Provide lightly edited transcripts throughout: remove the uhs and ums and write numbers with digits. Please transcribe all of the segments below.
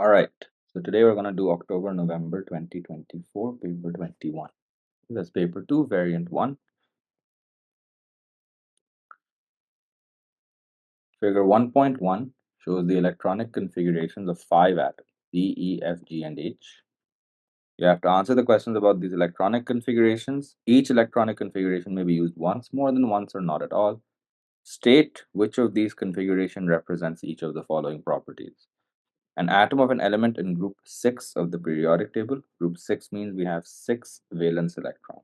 All right, so today we're going to do October-November 2024, paper 21. That's paper 2, variant 1. Figure 1.1 shows the electronic configurations of 5 atoms, D, E, F, G, and H. You have to answer the questions about these electronic configurations. Each electronic configuration may be used once, more than once, or not at all. State which of these configurations represents each of the following properties. An atom of an element in group 6 of the periodic table. Group 6 means we have 6 valence electrons.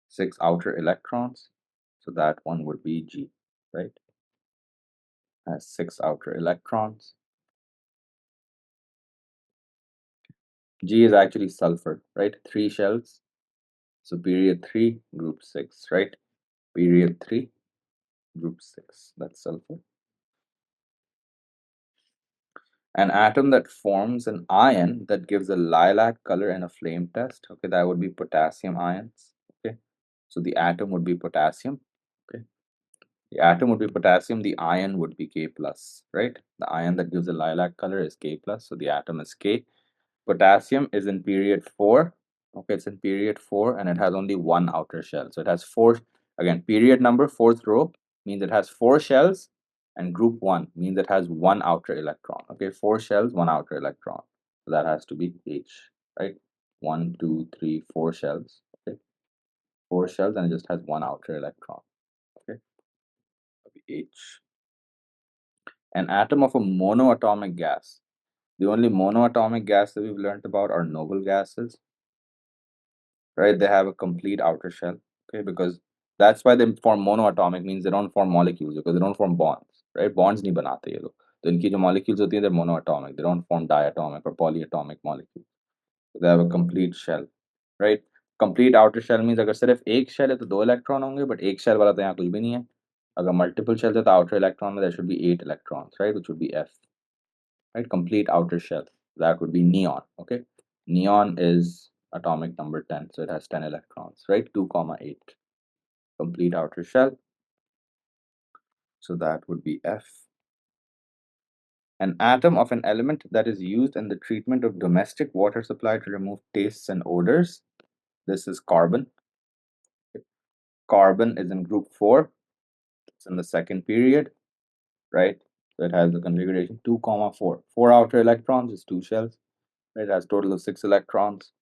6 outer electrons. So that one would be G, right? Has 6 outer electrons. G is actually sulfur, right? 3 shells. So period 3, group 6, right? Period 3, group 6. That's sulfur. An atom that forms an ion that gives a lilac color in a flame test. Okay, that would be potassium ions. Okay, so the atom would be potassium. Okay, the atom would be potassium, the ion would be K plus, right? The ion that gives a lilac color is K plus, so the atom is K. Potassium is in period 4. Okay, it's in period 4 and it has only one outer shell. So it has 4, again, period number, 4th row, means it has 4 shells, and group 1 means it has one outer electron. Okay, 4 shells, one outer electron. So that has to be H, right? 1, 2, 3, 4 shells. Okay, 4 shells and it just has one outer electron. Okay, H. An atom of a monoatomic gas. The only monoatomic gas that we've learned about are noble gases, right? They have a complete outer shell, okay? Because that's why they form monoatomic, means they don't form molecules because they don't form bonds, right? Bonds नहीं बनाते ये लोग. तो इनकी जो molecules होती हैं, they're monoatomic. They don't form diatomic or polyatomic molecules. So they have a complete shell, right? Complete outer shell means अगर सिर्फ एक shell है तो 2 इलेक्ट्रॉन होंगे, but एक shell वाला तो यहाँ कुछ भी नहीं है. अगर multiple shells है तो outer electron में there should be 8 electrons, right? Which would be F, right? Complete outer shell. That would be neon, okay? Neon is atomic number 10, so it has 10 electrons, right? 2,8. Complete outer shell. So that would be F. An atom of an element that is used in the treatment of domestic water supply to remove tastes and odors. This is carbon. Carbon is in group 4. It's in the second period, right? So it has the configuration 2,4. 4 outer electrons is 2 shells. It has total of 6 electrons.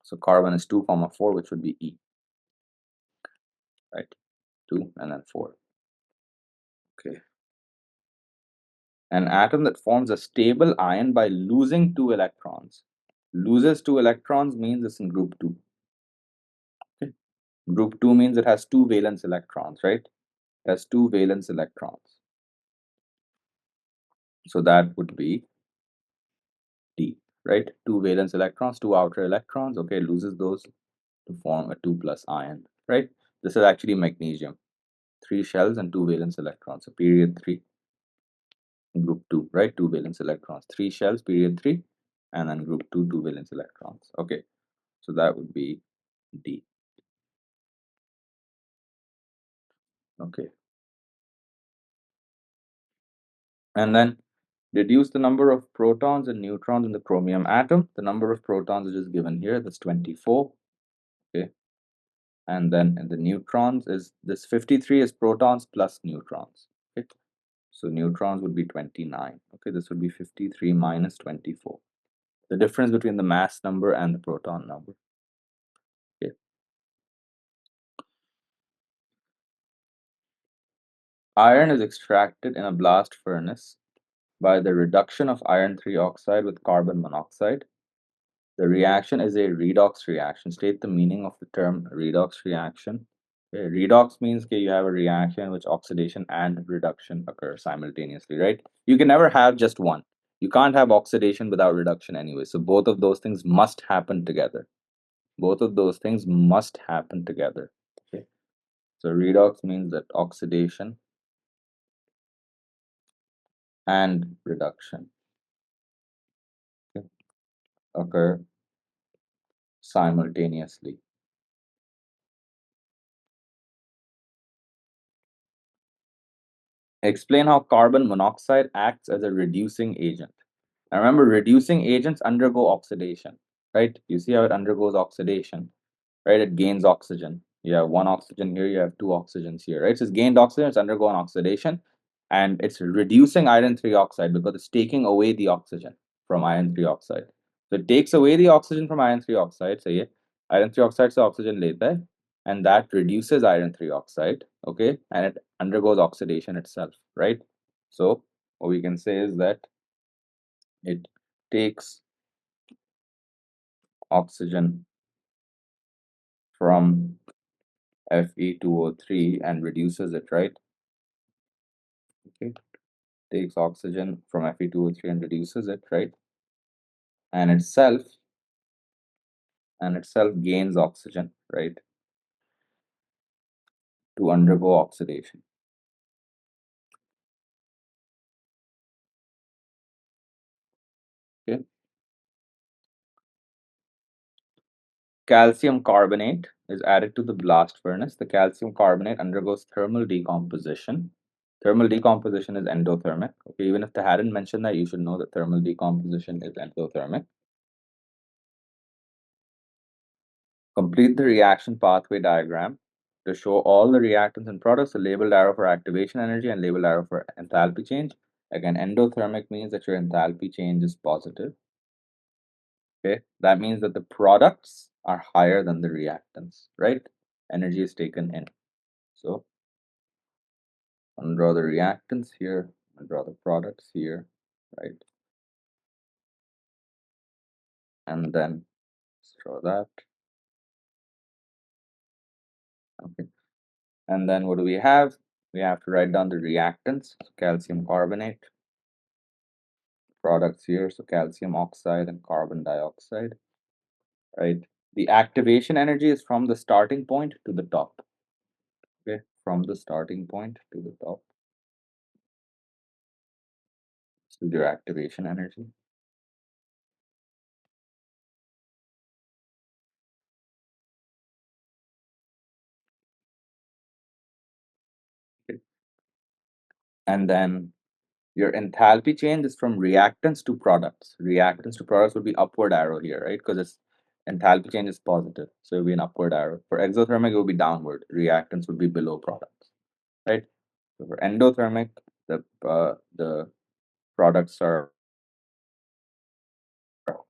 So carbon is 2,4, which would be E, right? 2 and then 4. Okay. An atom that forms a stable ion by losing 2 electrons. Loses 2 electrons means it's in group 2. Okay. Group 2 means it has 2 valence electrons, right? It has 2 valence electrons. So that would be D, right? 2 valence electrons, 2 outer electrons. Okay, loses those to form a 2 plus ion, right? This is actually magnesium. 3 shells and 2 valence electrons. So period 3. Group 2, right? 2 valence electrons. 3 shells, period 3. And then group 2, 2 valence electrons. Okay, so that would be D. Okay. And then reduce the number of protons and neutrons in the chromium atom. The number of protons is just given here. That's 24. Okay. And then in the neutrons is this 53 is protons plus neutrons. Okay. So neutrons would be 29. Okay. This would be 53 minus 24. The difference between the mass number and the proton number. Okay. Iron is extracted in a blast furnace by the reduction of iron 3 oxide with carbon monoxide. The reaction is a redox reaction. State the meaning of the term redox reaction. Okay, redox means that you have a reaction in which oxidation and reduction occur simultaneously, right? You can never have just one. You can't have oxidation without reduction anyway. So both of those things must happen together. Both of those things must happen together. Okay. So redox means that oxidation and reduction, okay, occur simultaneously. Explain how carbon monoxide acts as a reducing agent. Now remember, reducing agents undergo oxidation, right? You see how it undergoes oxidation, right? It gains oxygen. You have one oxygen here, you have two oxygens here, right? So it's gained oxygen, it's undergone oxidation, and it's reducing iron 3 oxide because it's taking away the oxygen from iron 3 oxide. So it takes away the oxygen from iron 3 oxide. So yeah, iron 3 oxide से oxygen लेता है, and that reduces iron 3 oxide, okay? And it undergoes oxidation itself, right? So what we can say is that it takes oxygen from Fe2O3 and reduces it, right? Okay, takes oxygen from Fe2O3 and reduces it, right? And itself gains oxygen, right? To undergo oxidation. Okay. Calcium carbonate is added to the blast furnace. The calcium carbonate undergoes thermal decomposition. Thermal decomposition is endothermic. Okay, even if they hadn't mentioned that, you should know that thermal decomposition is endothermic. Complete the reaction pathway diagram to show all the reactants and products, a labeled arrow for activation energy and labeled arrow for enthalpy change. Again, endothermic means that your enthalpy change is positive. Okay, that means that the products are higher than the reactants, right? Energy is taken in. So I'll draw the reactants here, I'll draw the products here, right? And then let's draw that. Okay. And then what do we have? We have to write down the reactants, so calcium carbonate, products here, so calcium oxide and carbon dioxide, right? The activation energy is from the starting point to the top. Okay, from the starting point to the top. So your activation energy. Okay. And then your enthalpy change is from reactants to products. Reactants to products would be upward arrow here, right? Because it's enthalpy change is positive, so it would be an upward arrow. For exothermic, it would be downward. Reactants would be below products, right? So for endothermic, the products are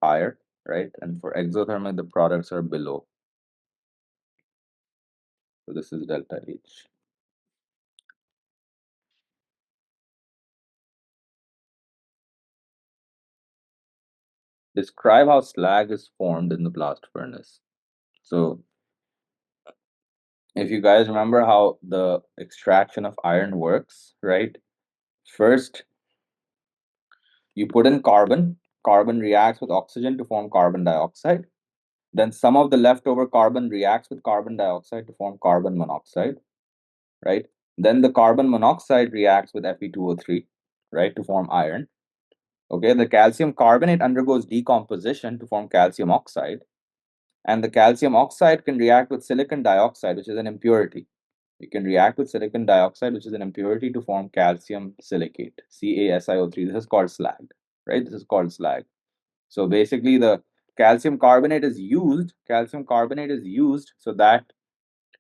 higher, right? And for exothermic, the products are below. So this is delta H. Describe how slag is formed in the blast furnace. So if you guys remember how the extraction of iron works, right? First, you put in carbon. Carbon reacts with oxygen to form carbon dioxide. Then some of the leftover carbon reacts with carbon dioxide to form carbon monoxide, right? Then the carbon monoxide reacts with Fe2O3, right, to form iron. Okay, the calcium carbonate undergoes decomposition to form calcium oxide, and the calcium oxide can react with silicon dioxide, which is an impurity. It can react with silicon dioxide, which is an impurity, to form calcium silicate, CaSiO3. This is called slag, right? This is called slag. So basically, the calcium carbonate is used so that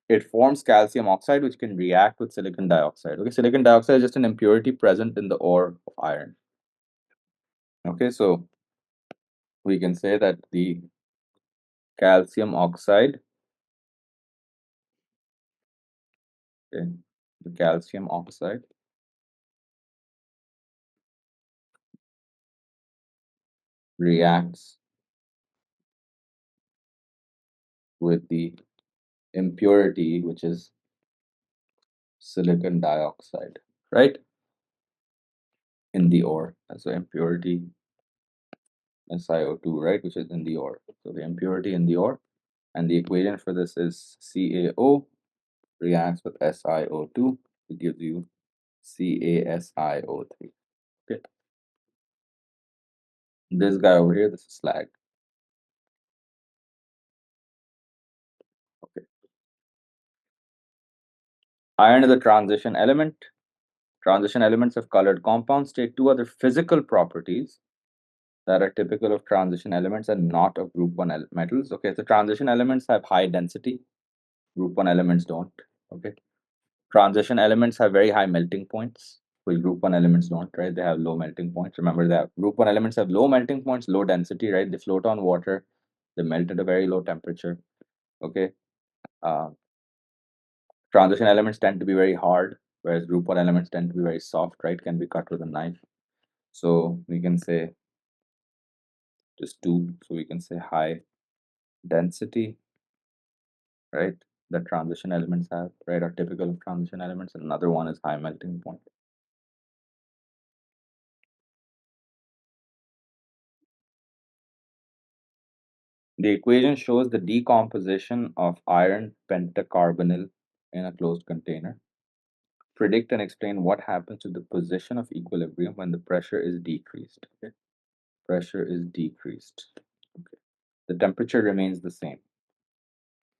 it forms calcium oxide, which can react with silicon dioxide. Okay, silicon dioxide is just an impurity present in the ore of iron. Okay, so we can say that the calcium oxide, okay, the calcium oxide reacts with the impurity, which is silicon dioxide, right, in the ore. So impurity SiO2, right, which is in the ore. So the impurity in the ore, and the equation for this is CaO reacts with SiO2 to give you CaSiO3. Okay. This guy over here, this is slag. Okay. Iron is a transition element. Transition elements of colored compounds state two other physical properties that are typical of transition elements and not of group 1 metals. Okay, so transition elements have high density, group 1 elements don't. Okay, transition elements have very high melting points, which group 1 elements don't, right? They have low melting points. Remember that group 1 elements have low melting points, low density, right? They float on water, they melt at a very low temperature. Okay, uh, transition elements tend to be very hard, whereas group 1 elements tend to be very soft, right? Can be cut with a knife. So we can say just two. So we can say high density, right? That transition elements have, right, are typical of transition elements. And another one is high melting point. The equation shows the decomposition of iron pentacarbonyl in a closed container. Predict and explain what happens to the position of equilibrium when the pressure is decreased. Okay? Pressure is decreased. Okay. The temperature remains the same.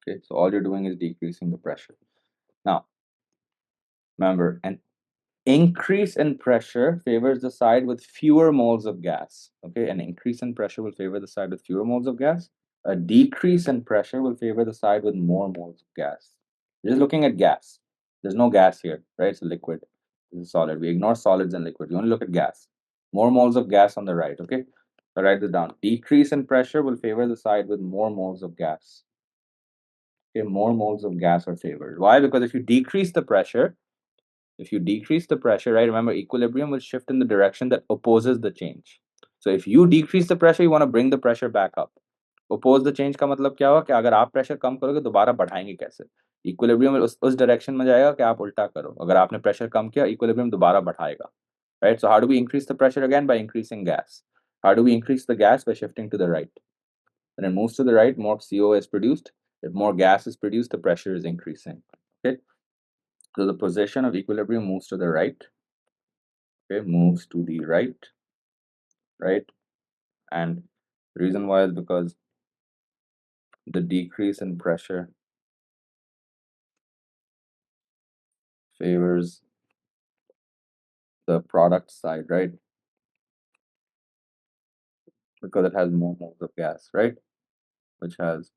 Okay, so all you're doing is decreasing the pressure. Now, remember, an increase in pressure favors the side with fewer moles of gas. Okay, an increase in pressure will favor the side with fewer moles of gas. A decrease in pressure will favor the side with more moles of gas. We're just looking at gas. There's no gas here, right? It's a liquid. This is solid. We ignore solids and liquids. We only look at gas. More moles of gas on the right, okay? So write this down. Decrease in pressure will favor the side with more moles of gas. Okay, more moles of gas are favored. Why? Because if you decrease the pressure, right, remember equilibrium will shift in the direction that opposes the change. So if you decrease the pressure, you want to bring the pressure back up. Oppose the change का मतलब क्या होगा कि अगर आप pressure कम करोगे दोबारा बढ़ाएंगे कैसे? इक्विलिब्रियम उस डायरेक्शन में जाएगा कि आप उल्टा करो. अगर आपने प्रेशर कम किया इक्विलिब्रियम दोबारा बढ़ाएगा. Right? So how do we increase the pressure again? By increasing gas. How do we increase the gas? By shifting to the right. When it moves to the right, more CO is produced. If more gas is produced, the pressure is increasing. Okay. So the position of equilibrium moves to the right. Okay, moves to the right, right? And the reason why is because the decrease in pressure favors the product side, right? Because it has more moles of gas, right? Which has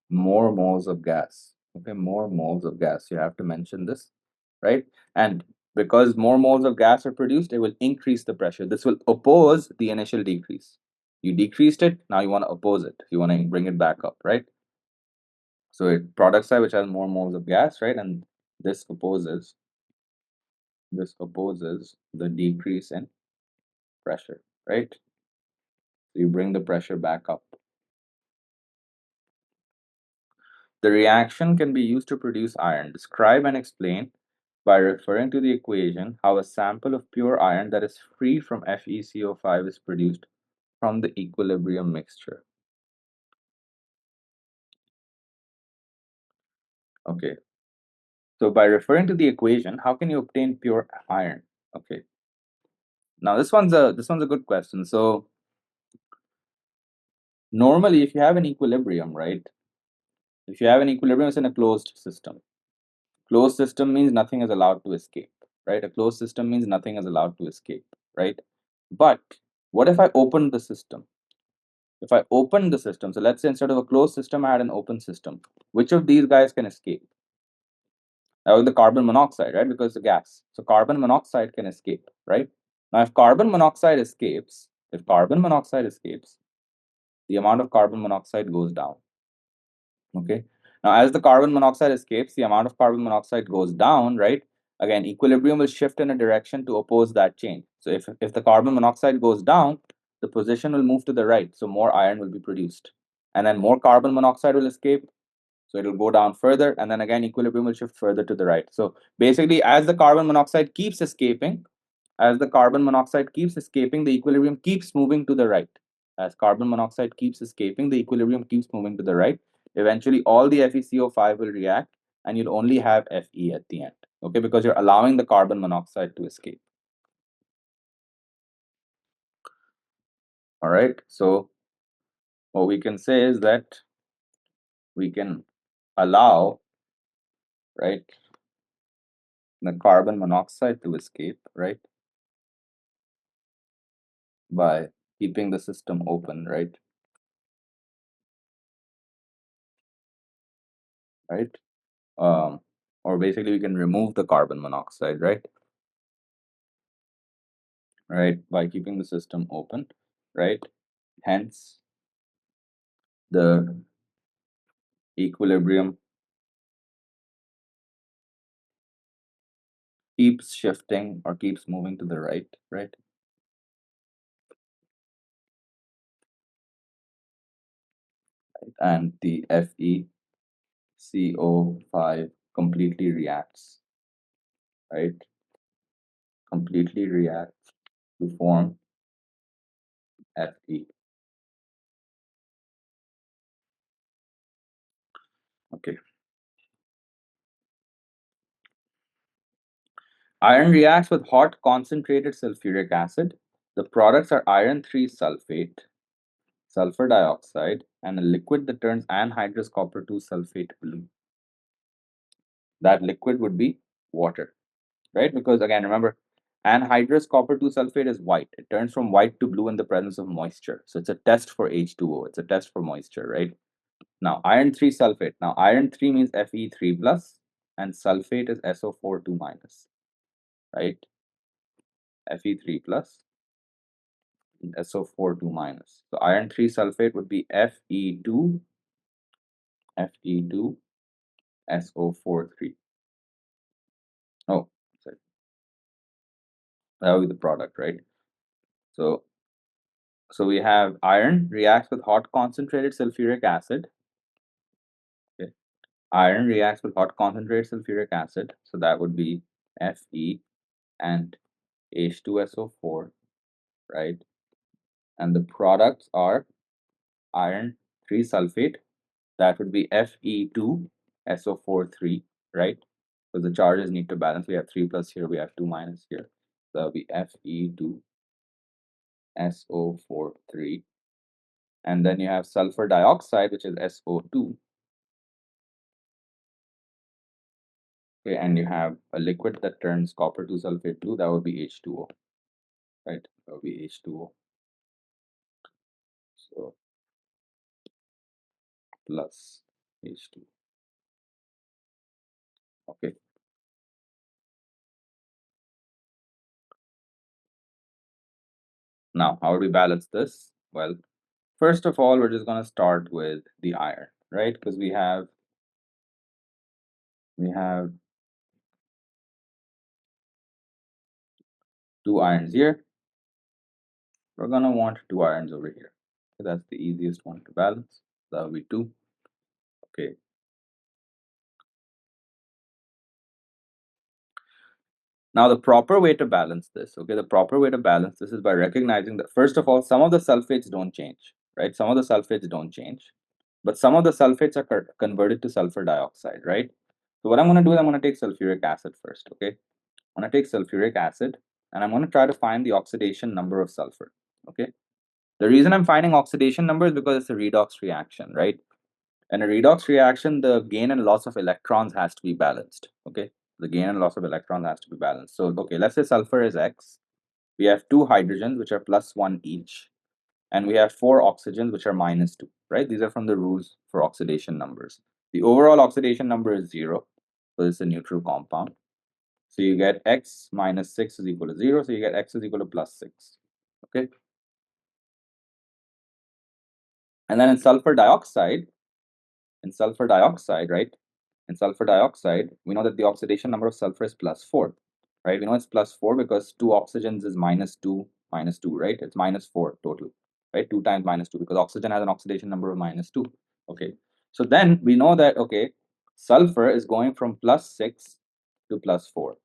more moles of gas. Okay, more moles of gas. You have to mention this, right? And because more moles of gas are produced, it will increase the pressure. This will oppose the initial decrease. You decreased it, now you want to oppose it. You want to bring it back up, right? So it product side which has more moles of gas, right? And this opposes the decrease in pressure, right? So you bring the pressure back up. The reaction can be used to produce iron. Describe and explain by referring to the equation how a sample of pure iron that is free from FeCO5 is produced from the equilibrium mixture. Okay. So by referring to the equation, how can you obtain pure iron? Okay. Now this one's a good question. So normally if you have an equilibrium, right? If you have an equilibrium, it's in a closed system. Closed system means nothing is allowed to escape, right? A closed system means nothing is allowed to escape, right? But what if I open the system? If I open the system, so let's say instead of a closed system, I had an open system. Which of these guys can escape? That was the carbon monoxide, right? Because it's a gas. So carbon monoxide can escape, right? Now, if carbon monoxide escapes, the amount of carbon monoxide goes down. Okay. Now, as the carbon monoxide escapes, the amount of carbon monoxide goes down, right? Again, equilibrium will shift in a direction to oppose that change. So if the carbon monoxide goes down, the position will move to the right. So more iron will be produced. And then more carbon monoxide will escape. So it'll go down further. And then again, equilibrium will shift further to the right. So basically, as the carbon monoxide keeps escaping, the equilibrium keeps moving to the right. As carbon monoxide keeps escaping, the equilibrium keeps moving to the right. Eventually, all the FeCO5 will react and you'll only have Fe at the end, okay, because you're allowing the carbon monoxide to escape. All right, so what we can say is that we can allow, right, the carbon monoxide to escape, right? By keeping the system open, right? Right? Or basically we can remove the carbon monoxide, right? Right, by keeping the system open, right? Hence, the equilibrium keeps shifting or keeps moving to the right, right? And the FeCO5 completely reacts, right? Completely reacts to form Fe. Okay. Iron reacts with hot concentrated sulfuric acid. The products are iron 3 sulfate, sulfur dioxide, and a liquid that turns anhydrous copper 2 sulfate blue. That liquid would be water, right? Because again, remember, anhydrous copper 2 sulfate is white. It turns from white to blue in the presence of moisture. So it's a test for H2O. It's a test for moisture, right? Now, iron 3 sulfate. Now, iron 3 means Fe3 plus, and sulfate is SO4 2 minus, right? Fe3 plus, SO4 2 minus. So, iron 3 sulfate would be Fe2, Fe2, SO4 3. Oh, sorry. That would be the product, right? So we have iron reacts with hot concentrated sulfuric acid. Okay. Iron reacts with hot concentrated sulfuric acid. So that would be Fe and H2SO4, right? And the products are iron 3 sulfate. That would be Fe2SO4 3, right? So the charges need to balance. We have 3 plus here, we have 2 minus here. So that would be Fe2SO4 3. And then you have sulfur dioxide, which is SO2. Okay, and you have a liquid that turns copper 2 sulfate blue, that would be H2O, right? That would be H2O. So plus H2. Okay. Now, how do we balance this? Well, first of all, we're just going to start with the iron, right? Because we have two irons here. We're going to want two irons over here. So that's the easiest one to balance. That will be 2. Okay. Now, the proper way to balance this, okay, the proper way to balance this is by recognizing that, first of all, some of the sulfates don't change, right? Some of the sulfates don't change, but some of the sulfates are converted to sulfur dioxide, right? So what I'm going to do is I'm going to take sulfuric acid first, okay? I'm going to take sulfuric acid and I'm going to try to find the oxidation number of sulfur, okay? The reason I'm finding oxidation number is because it's a redox reaction, right? In a redox reaction, the gain and loss of electrons has to be balanced, okay? The gain and loss of electrons has to be balanced. So, okay, let's say sulfur is X. We have 2 hydrogens, which are +1 each. And we have 4 oxygens, which are -2, right? These are from the rules for oxidation numbers. The overall oxidation number is 0. So it's a neutral compound. So you get X minus 6 is equal to 0. So you get X is equal to +6, okay? And then in sulfur dioxide, right? In sulfur dioxide, we know that the oxidation number of sulfur is +4, right? We know it's +4 because 2 oxygens is -2, right? It's -4 total, right? 2 times -2 because oxygen has an oxidation number of -2. Okay, so then we know that, okay, sulfur is going from +6 to +4,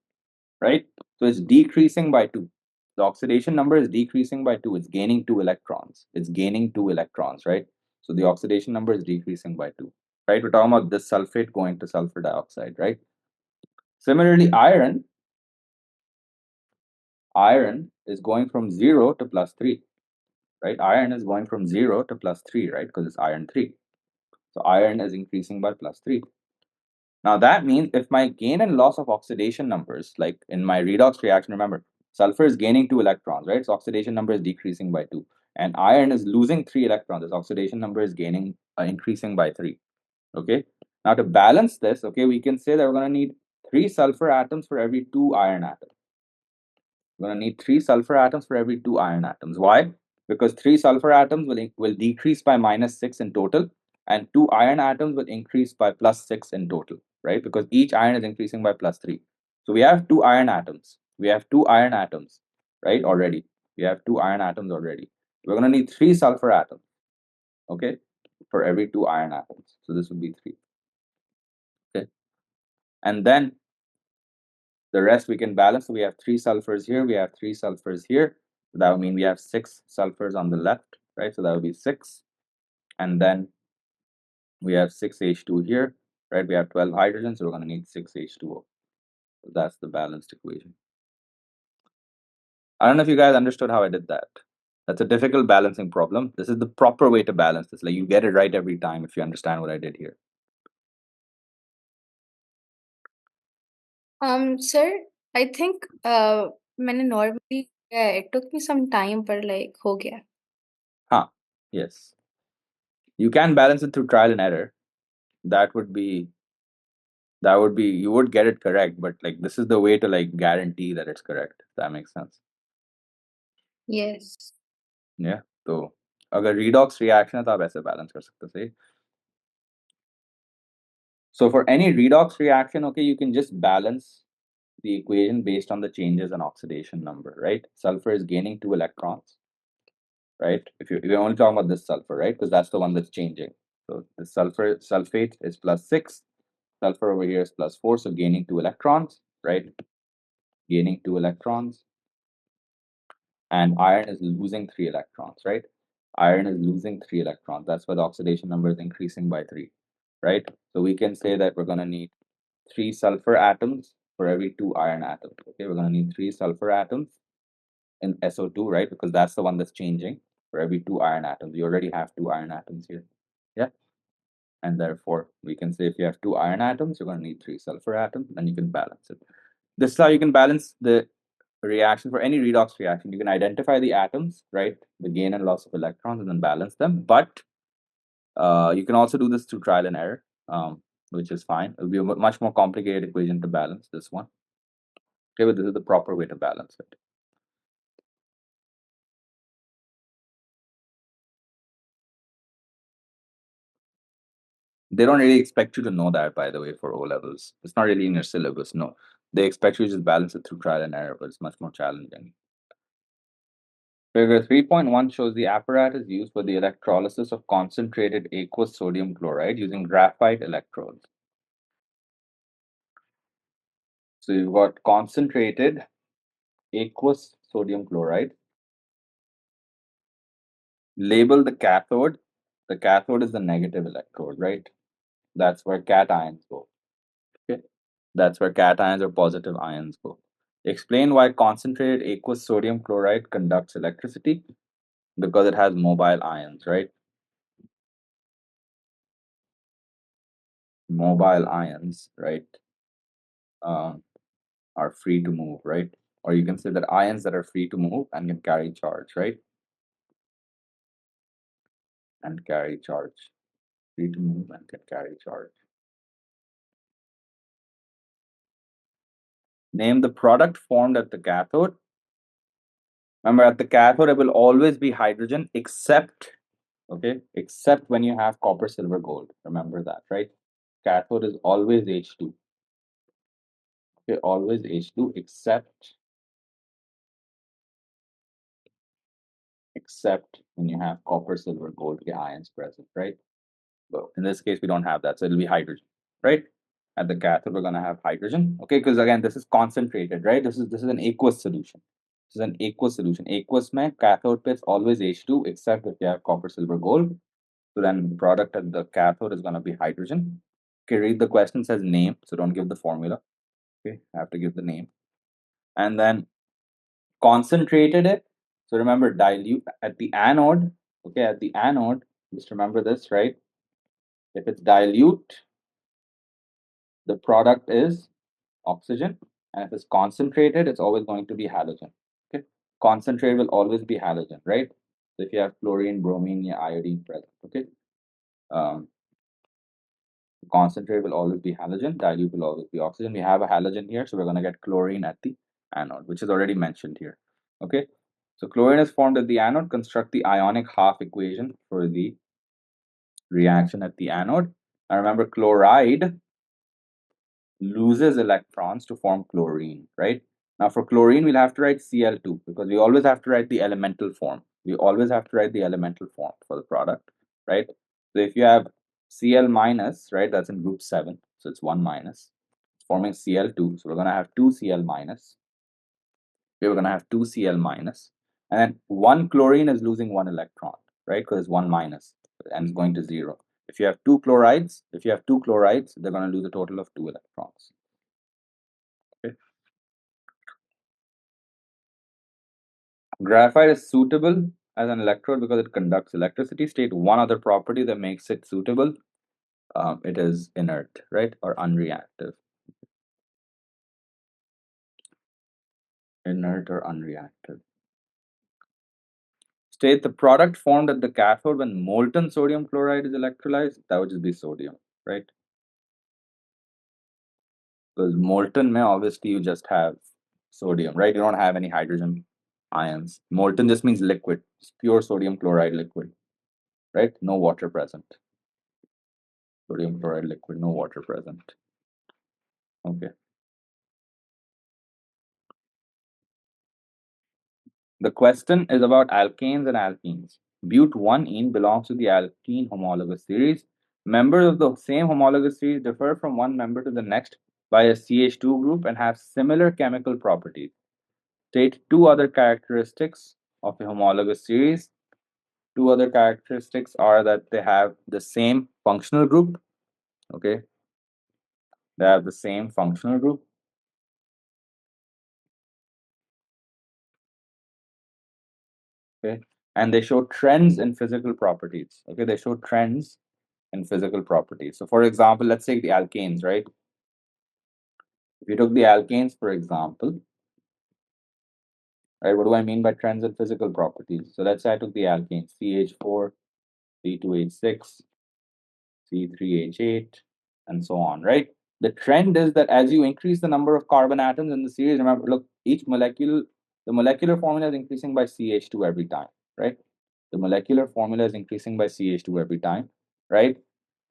right? So it's decreasing by 2. The oxidation number is decreasing by 2. It's gaining 2 electrons. It's gaining 2 electrons, right? So the oxidation number is decreasing by 2, right? We're talking about this sulfate going to sulfur dioxide, right? Similarly, iron is going from 0 to +3, right? Iron is going from 0 to +3, right? Because it's iron 3. So iron is increasing by +3. Now that means if my gain and loss of oxidation numbers, like in my redox reaction, remember, sulfur is gaining 2 electrons, right? Its oxidation number is decreasing by 2. And iron is losing 3 electrons. Its oxidation number is gaining, increasing by 3. Okay. Now to balance this, okay, we can say that we're going to need 3 sulfur atoms for every 2 iron atoms. We're going to need 3 sulfur atoms for every 2 iron atoms. Why? Because 3 sulfur atoms will decrease by -6 in total, and 2 iron atoms will increase by +6 in total, right? Because each iron is increasing by +3. So we have 2 iron atoms. We have 2 iron atoms, right? Already. We have 2 iron atoms already. We're going to need 3 sulfur atoms, okay, for every 2 iron atoms. So this would be 3. Okay. And then the rest we can balance. So we have 3 sulfurs here, we have 3 sulfurs here. So that would mean we have 6 sulfurs on the left, right? So that would be 6. And then we have 6H2 here, right? We have 12 hydrogens, so we're going to need 6H2O. So that's the balanced equation. I don't know if you guys understood how I did that. That's a difficult balancing problem. This is the proper way to balance this. Like you get it right every time if you understand what I did here. Sir, I think मैंने normally it took me some time पर like हो गया. Huh. Yes. You can balance it through trial and error. That would be you would get it correct, but like this is the way to like guarantee that it's correct. That makes sense. Yes. Yeah. तो अगर redox reaction है तो आप ऐसे balance कर सकते हो, सही. So for any redox reaction, okay, you can just balance the equation based on the changes in oxidation number, right? Sulfur is gaining 2 electrons, right? If you're only talking about this sulfur, right? Because that's the one that's changing. So the sulfur sulfate is +6, sulfur over here is +4, so gaining 2 electrons, right? Gaining 2 electrons, and iron is losing 3 electrons, right? Iron is losing 3 electrons. That's why the oxidation number is increasing by 3, right? So we can say that we're going to need 3 sulfur atoms for every 2 iron atoms. Okay, we're going to need 3 sulfur atoms in SO2, right? Because that's the one that's changing for every 2 iron atoms. You already have 2 iron atoms here. Yeah. And therefore, we can say if you have 2 iron atoms, you're going to need 3 sulfur atoms, and you can balance it. This is how you can balance the reaction for any redox reaction. You can identify the atoms, right? The gain and loss of electrons, and then balance them. But you can also do this through trial and error, which is fine. It'll be a much more complicated equation to balance this one. Okay, but this is the proper way to balance it. They don't really expect you to know that, by the way, for O levels. It's not really in your syllabus. No, they expect you to just balance it through trial and error, but it's much more challenging. Figure 3.1 shows the apparatus used for the electrolysis of concentrated aqueous sodium chloride using graphite electrodes. So you've got concentrated aqueous sodium chloride. Label the cathode. The cathode is the negative electrode, right? That's where cations go. Okay. That's where cations or positive ions go. Explain why concentrated aqueous sodium chloride conducts electricity. Because it has mobile ions, right? Mobile ions, right, um, are free to move, right? Or you can say that ions that are free to move and can carry charge, right? And carry charge. Free to move and can carry charge. Name the product formed at the cathode. Remember, at the cathode, it will always be hydrogen except, okay, except when you have copper, silver, gold. Remember that, right? Cathode is always H2. Okay, always H2 except when you have copper, silver, gold ions present, right? So in this case, we don't have that, so it'll be hydrogen, right? At the cathode, we're going to have hydrogen, okay? Because again, this is concentrated, right? This is an aqueous solution. This is an aqueous solution. Aqueous mein cathode is always H2 except if you have copper, silver, gold. So then the product at the cathode is going to be hydrogen. Okay, read the question, it says name, so don't give the formula. Okay, I have to give the name. And then concentrated it. So remember, dilute at the anode. Okay, at the anode, just remember this, right? If it's dilute, the product is oxygen, and if it's concentrated, it's always going to be halogen. Okay, concentrate will always be halogen, right? So if you have chlorine, bromine, yeah, iodine present, okay, um, concentrate will always be halogen, dilute will always be oxygen. We have a halogen here, so we're going to get chlorine at the anode, which is already mentioned here. Okay, so chlorine is formed at the anode. Construct the ionic half equation for the reaction at the anode. Now remember, chloride loses electrons to form chlorine, right? Now for chlorine, we'll have to write Cl2 because we always have to write the elemental form. We always have to write the elemental form for the product, right? So if you have Cl minus, right, that's in group 7, so it's 1 minus, it's forming Cl2, so we're going to have 2 Cl minus. We're going to have 2 Cl minus, and then 1 chlorine is losing 1 electron, right, because it's 1 minus, and it's going to 0. If you have two chlorides, they're going to lose a total of 2 electrons. Okay. Graphite is suitable as an electrode because it conducts electricity. State one other property that makes it suitable. It is inert, right, or unreactive. Inert or unreactive. State the product formed at the cathode when molten sodium chloride is electrolyzed. That would just be sodium, right? Because molten may obviously you just have sodium, right? You don't have any hydrogen ions. Molten just means liquid. It's pure sodium chloride liquid, right? No water present. Sodium chloride liquid, no water present. Okay. The question is about alkanes and alkenes. But1-ene belongs to the alkene homologous series. Members of the same homologous series differ from one member to the next by a CH2 group and have similar chemical properties. State two other characteristics of a homologous series. Two other characteristics are that they have the same functional group. Okay, they have the same functional group. Okay, and they show trends in physical properties. Okay, they show trends in physical properties. So, for example, let's take the alkanes, right? If you took the alkanes, for example, right, what do I mean by trends in physical properties? So, let's say I took the alkanes CH4, C2H6, C3H8, and so on, right? The trend is that as you increase the number of carbon atoms in the series, remember, look, the molecular formula is increasing by CH2 every time, right? The molecular formula is increasing by CH2 every time, right?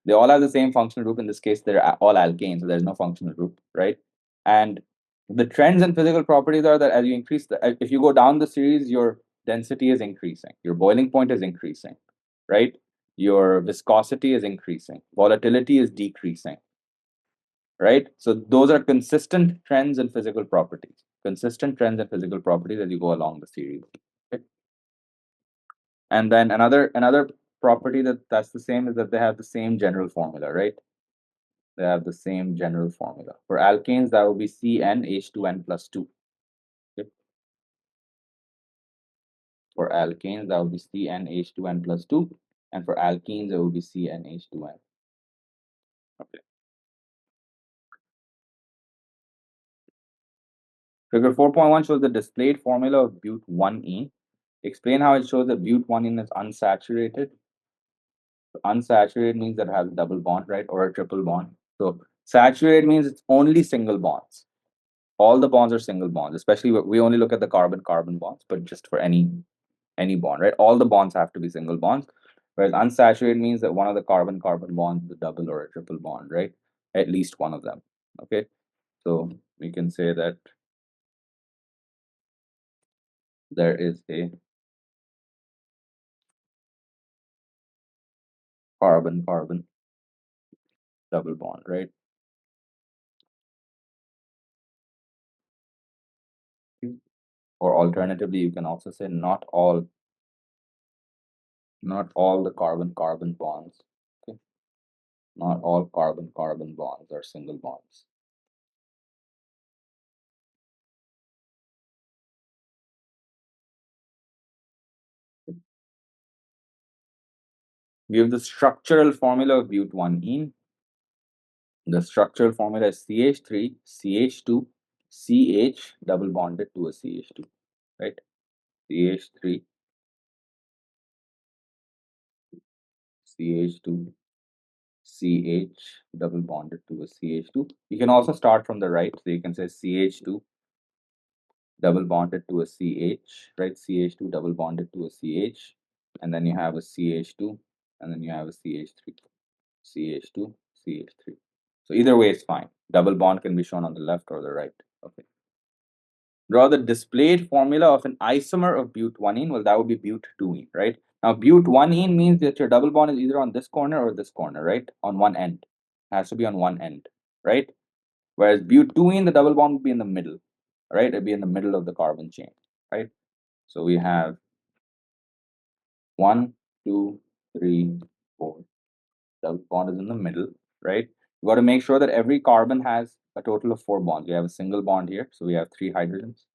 They all have the same functional group. In this case, they're all alkanes, so there's no functional group, right? And the trends in physical properties are that as you increase if you go down the series, your density is increasing, your boiling point is increasing, right? Your viscosity is increasing, volatility is decreasing, right? So those are consistent trends in physical properties. Consistent trends in physical properties as you go along the series. Okay? And then another property that's the same is that they have the same general formula, right? They have the same general formula. For alkanes, that will be CnH2n plus 2. Okay? For alkanes, that will be CnH2n plus 2. And for alkenes, it will be CnH2n. Okay. Figure 4.1 shows the displayed formula of but1-ene. Explain how it shows that but1-ene is unsaturated. So unsaturated means that it has a double bond, right? Or a triple bond. So saturated means it's only single bonds. All the bonds are single bonds, especially we only look at the carbon-carbon bonds, but just for any bond, right? All the bonds have to be single bonds. Whereas unsaturated means that one of the carbon-carbon bonds is a double or a triple bond, right? At least one of them. Okay. So we can say that there is a carbon-carbon double bond, right? Or alternatively, you can also say not all the carbon-carbon bonds. Okay. Not all carbon-carbon bonds are single bonds. We have the structural formula of but1-ene. The structural formula is CH3, CH2, CH double bonded to a CH2, right? CH3, CH2, CH double bonded to a CH2. You can also start from the right, so you can say CH2 double bonded to a CH, right? CH2 double bonded to a CH, and then you have a CH2, and then you have a CH3, CH2, CH3. So either way is fine. Double bond can be shown on the left or the right. Okay. Draw the displayed formula of an isomer of butadiene. Well, that would be but2ene, right? Now, but1ene means that your double bond is either on this corner or this corner, right? On one end. It has to be on one end, right? Whereas but2ene, the double bond would be in the middle, right? It'd be in the middle of the carbon chain, right? So we have 1, 2, 3, 4. Double bond is in the middle, right? You got to make sure that every carbon has a total of 4 bonds. We have a single bond here, so we have 3 hydrogens.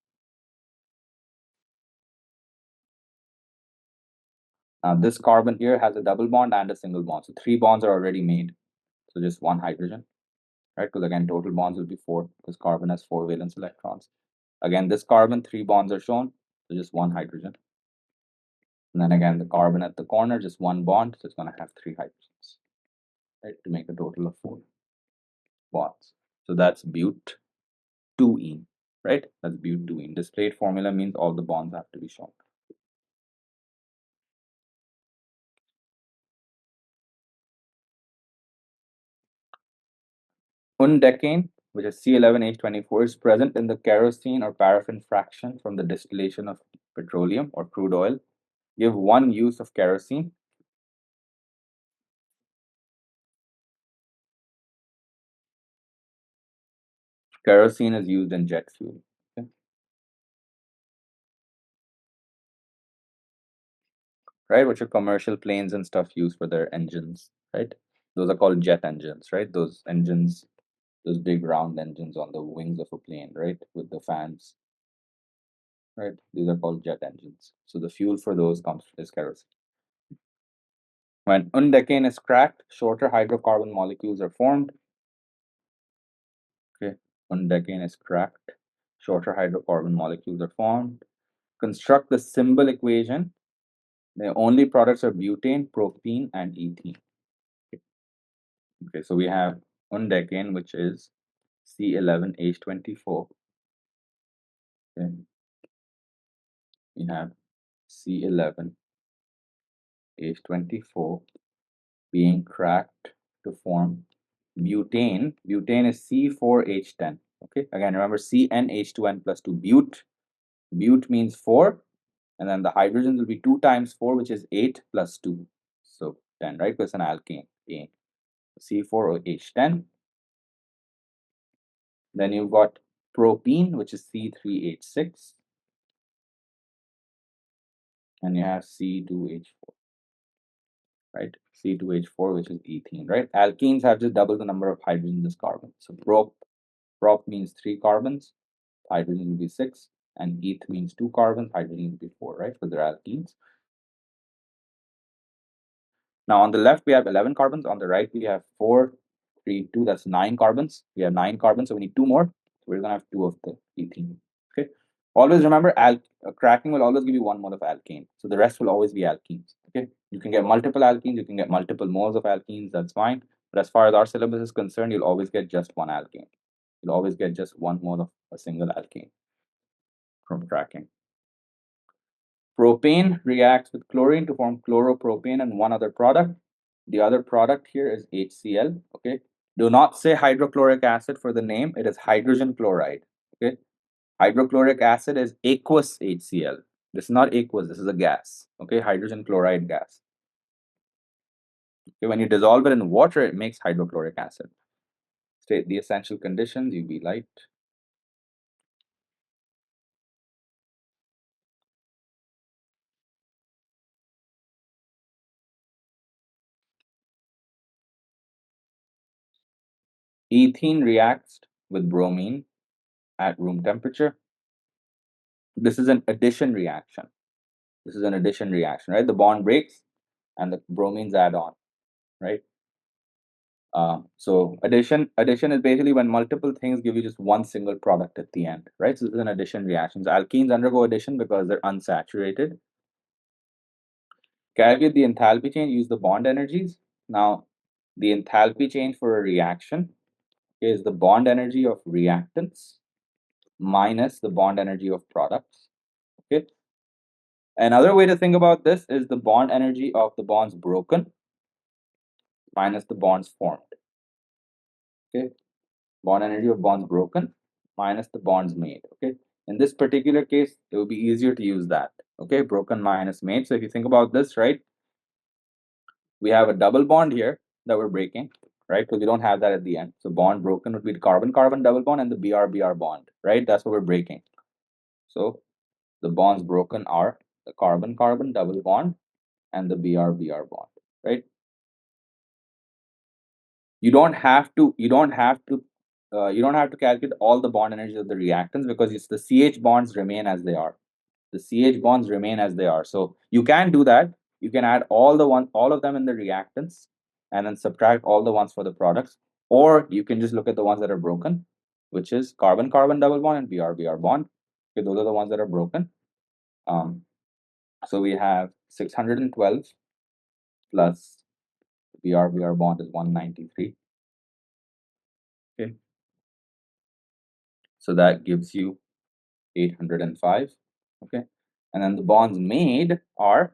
Now this carbon here has a double bond and a single bond, so 3 bonds are already made. So just 1 hydrogen, right? Because again, total bonds will be 4 because carbon has 4 valence electrons. Again, this carbon, 3 bonds are shown, so just 1 hydrogen. And then again, the carbon at the corner, just 1 bond, so it's going to have 3 hydrogens, right? To make a total of 4 bonds. So that's but2ene, right? That's but2ene. Displayed formula means all the bonds have to be shown. Undecane, which is C11H24, is present in the kerosene or paraffin fraction from the distillation of petroleum or crude oil. Give one use of kerosene. Kerosene is used in jet fuel. Okay? Right, which are commercial planes and stuff use for their engines, right? Those are called jet engines, right? Those engines, those big round engines on the wings of a plane, right? With the fans, right? These are called jet engines. So the fuel for those comes is kerosene. When undecane is cracked, shorter hydrocarbon molecules are formed. Okay, undecane is cracked, shorter hydrocarbon molecules are formed. Construct the symbol equation. The only products are butane, propene, and ethene. Okay, so we have undecane, which is C11H24. Okay, we have C11H24 being cracked to form butane. Butane is C4H10. Okay, again, remember CnH2n plus 2. But means 4, and then the hydrogens will be 2 times 4, which is 8 plus 2. So 10, right? Because it's an alkane. C4H10. Then you've got propene, which is C3H6. And you have C2H4, right? C2H4, which is ethene, right? Alkenes have just double the number of hydrogens as carbons. So prop means 3 carbons, hydrogen will be 6, and eth means 2 carbons, hydrogen will be 4, right? Because they're alkenes. Now on the left, we have 11 carbons. On the right, we have 4, 3, 2. That's 9 carbons. We have 9 carbons, so we need 2 more. We're going to have 2 of the ethene. Okay. Always remember, cracking will always give you 1 mole of alkane. So the rest will always be alkenes. Okay. You can get multiple alkenes. You can get multiple moles of alkenes. That's fine. But as far as our syllabus is concerned, you'll always get just 1 alkane. You'll always get just 1 mole of a single alkane from cracking. Propane reacts with chlorine to form chloropropane and one other product. The other product here is HCl. Okay. Do not say hydrochloric acid for the name. It is hydrogen chloride. Okay. Hydrochloric acid is aqueous HCl. This is not aqueous. This is a gas. Okay. Hydrogen chloride gas. Okay. When you dissolve it in water, it makes hydrochloric acid. State the essential conditions. UV light. Ethene reacts with bromine at room temperature. This is an addition reaction. This is an addition reaction, right? The bond breaks and the bromines add on, right? So addition is basically when multiple things give you just one single product at the end, right? So this is an addition reaction. So alkenes undergo addition because they're unsaturated. Calculate the enthalpy change, use the bond energies. Now, the enthalpy change for a reaction is the bond energy of reactants minus the bond energy of products. Okay. Another way to think about this is the bond energy of the bonds broken minus the bonds formed. Okay. Bond energy of bonds broken minus the bonds made. Okay. In this particular case, it will be easier to use that. Okay. Broken minus made. So if you think about this, right, we have a double bond here that we're breaking, right? Because we don't have that at the end. So bond broken would be the carbon-carbon double bond and the Br-Br bond, right? That's what we're breaking. So the bonds broken are the carbon-carbon double bond and the Br-Br bond, right? You don't have to calculate all the bond energies of the reactants because it's the CH bonds remain as they are. The CH bonds remain as they are. So you can do that. You can add all of them in the reactants and then subtract all the ones for the products. Or you can just look at the ones that are broken, which is carbon-carbon double bond and Br-Br bond. Okay, those are the ones that are broken. So we have 612 plus Br-Br bond is 193. Okay. So that gives you 805. Okay. And then the bonds made are,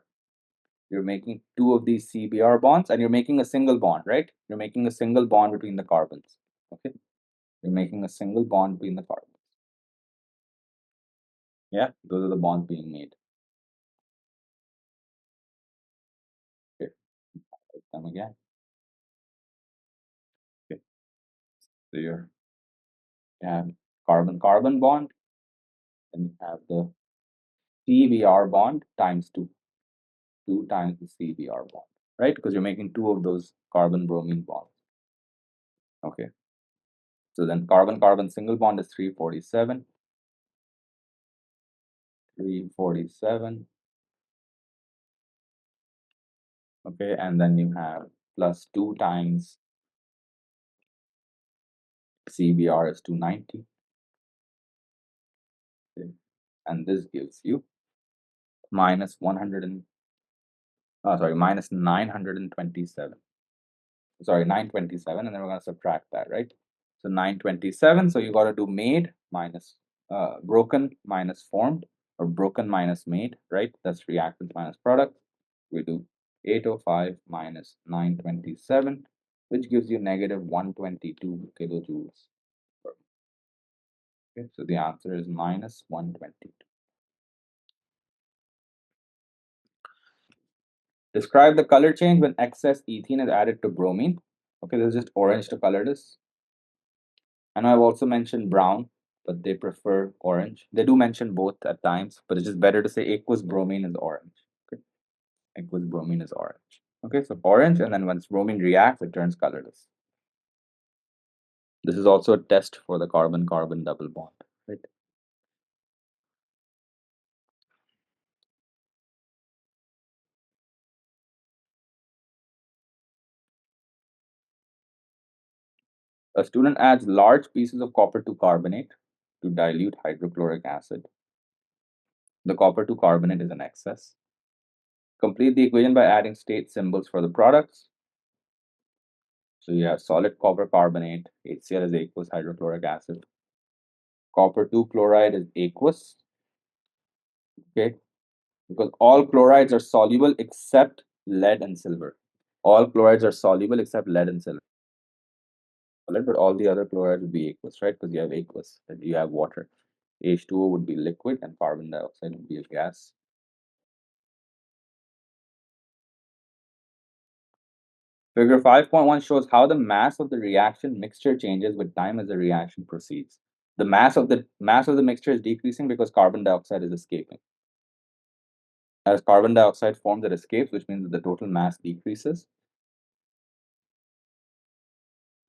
you're making two of these CBr bonds and you're making a single bond, right? You're making a single bond between the carbons. Okay. You're making a single bond between the carbons. Yeah, those are the bonds being made. Okay. Write them again. Okay. So you have carbon-carbon bond, and you have the CBr bond times 2. 2 times the CBr bond, right? Because you're making two of those carbon-bromine bonds. Okay. So then carbon-carbon single bond is 347. 347. Okay, and then you have plus 2 times CBr is 290. Okay, and this gives you minus 100 and minus 927. Sorry, 927, and then we're going to subtract that, right? So 927. So you got to do made minus broken minus formed, or broken minus made, right? That's reactant minus product. We do 805 minus 927, which gives you negative 122 kilojoules. Okay, so the answer is minus 122. Describe the color change when excess ethene is added to bromine. Okay, this is just orange to color this. I know I've also mentioned brown, but they prefer orange. They do mention both at times, but it's just better to say aqueous bromine is orange. Okay, aqueous bromine is orange. Okay, so orange, and then once bromine reacts, it turns colorless. This is also a test for the carbon-carbon double bond, right? A student adds large pieces of copper 2 carbonate to dilute hydrochloric acid. The copper 2 carbonate is an excess. Complete the equation by adding state symbols for the products. So you have solid copper carbonate, HCl is aqueous hydrochloric acid. Copper 2 chloride is aqueous. Okay, because all chlorides are soluble except lead and silver. All chlorides are soluble except lead and silver. But all the other chlorides would be aqueous, right? Because you have aqueous, and you have water. H2O would be liquid and carbon dioxide would be a gas. Figure 5.1 shows how the mass of the reaction mixture changes with time as the reaction proceeds. The mass of the mixture is decreasing because carbon dioxide is escaping. As carbon dioxide forms, it escapes, which means that the total mass decreases.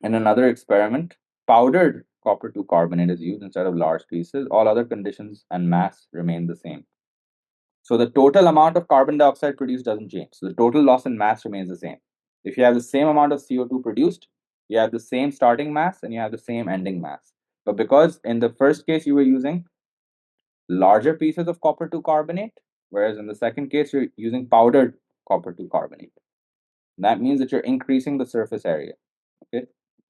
In another experiment, powdered copper 2 carbonate is used instead of large pieces. All other conditions and mass remain the same. So the total amount of carbon dioxide produced doesn't change. So the total loss in mass remains the same. If you have the same amount of CO2 produced, You have the same starting mass and you have the same ending mass. But because in the first case you were using larger pieces of copper 2 carbonate, whereas in the second case you're using powdered copper 2 carbonate. That means that you're increasing the surface area. Okay,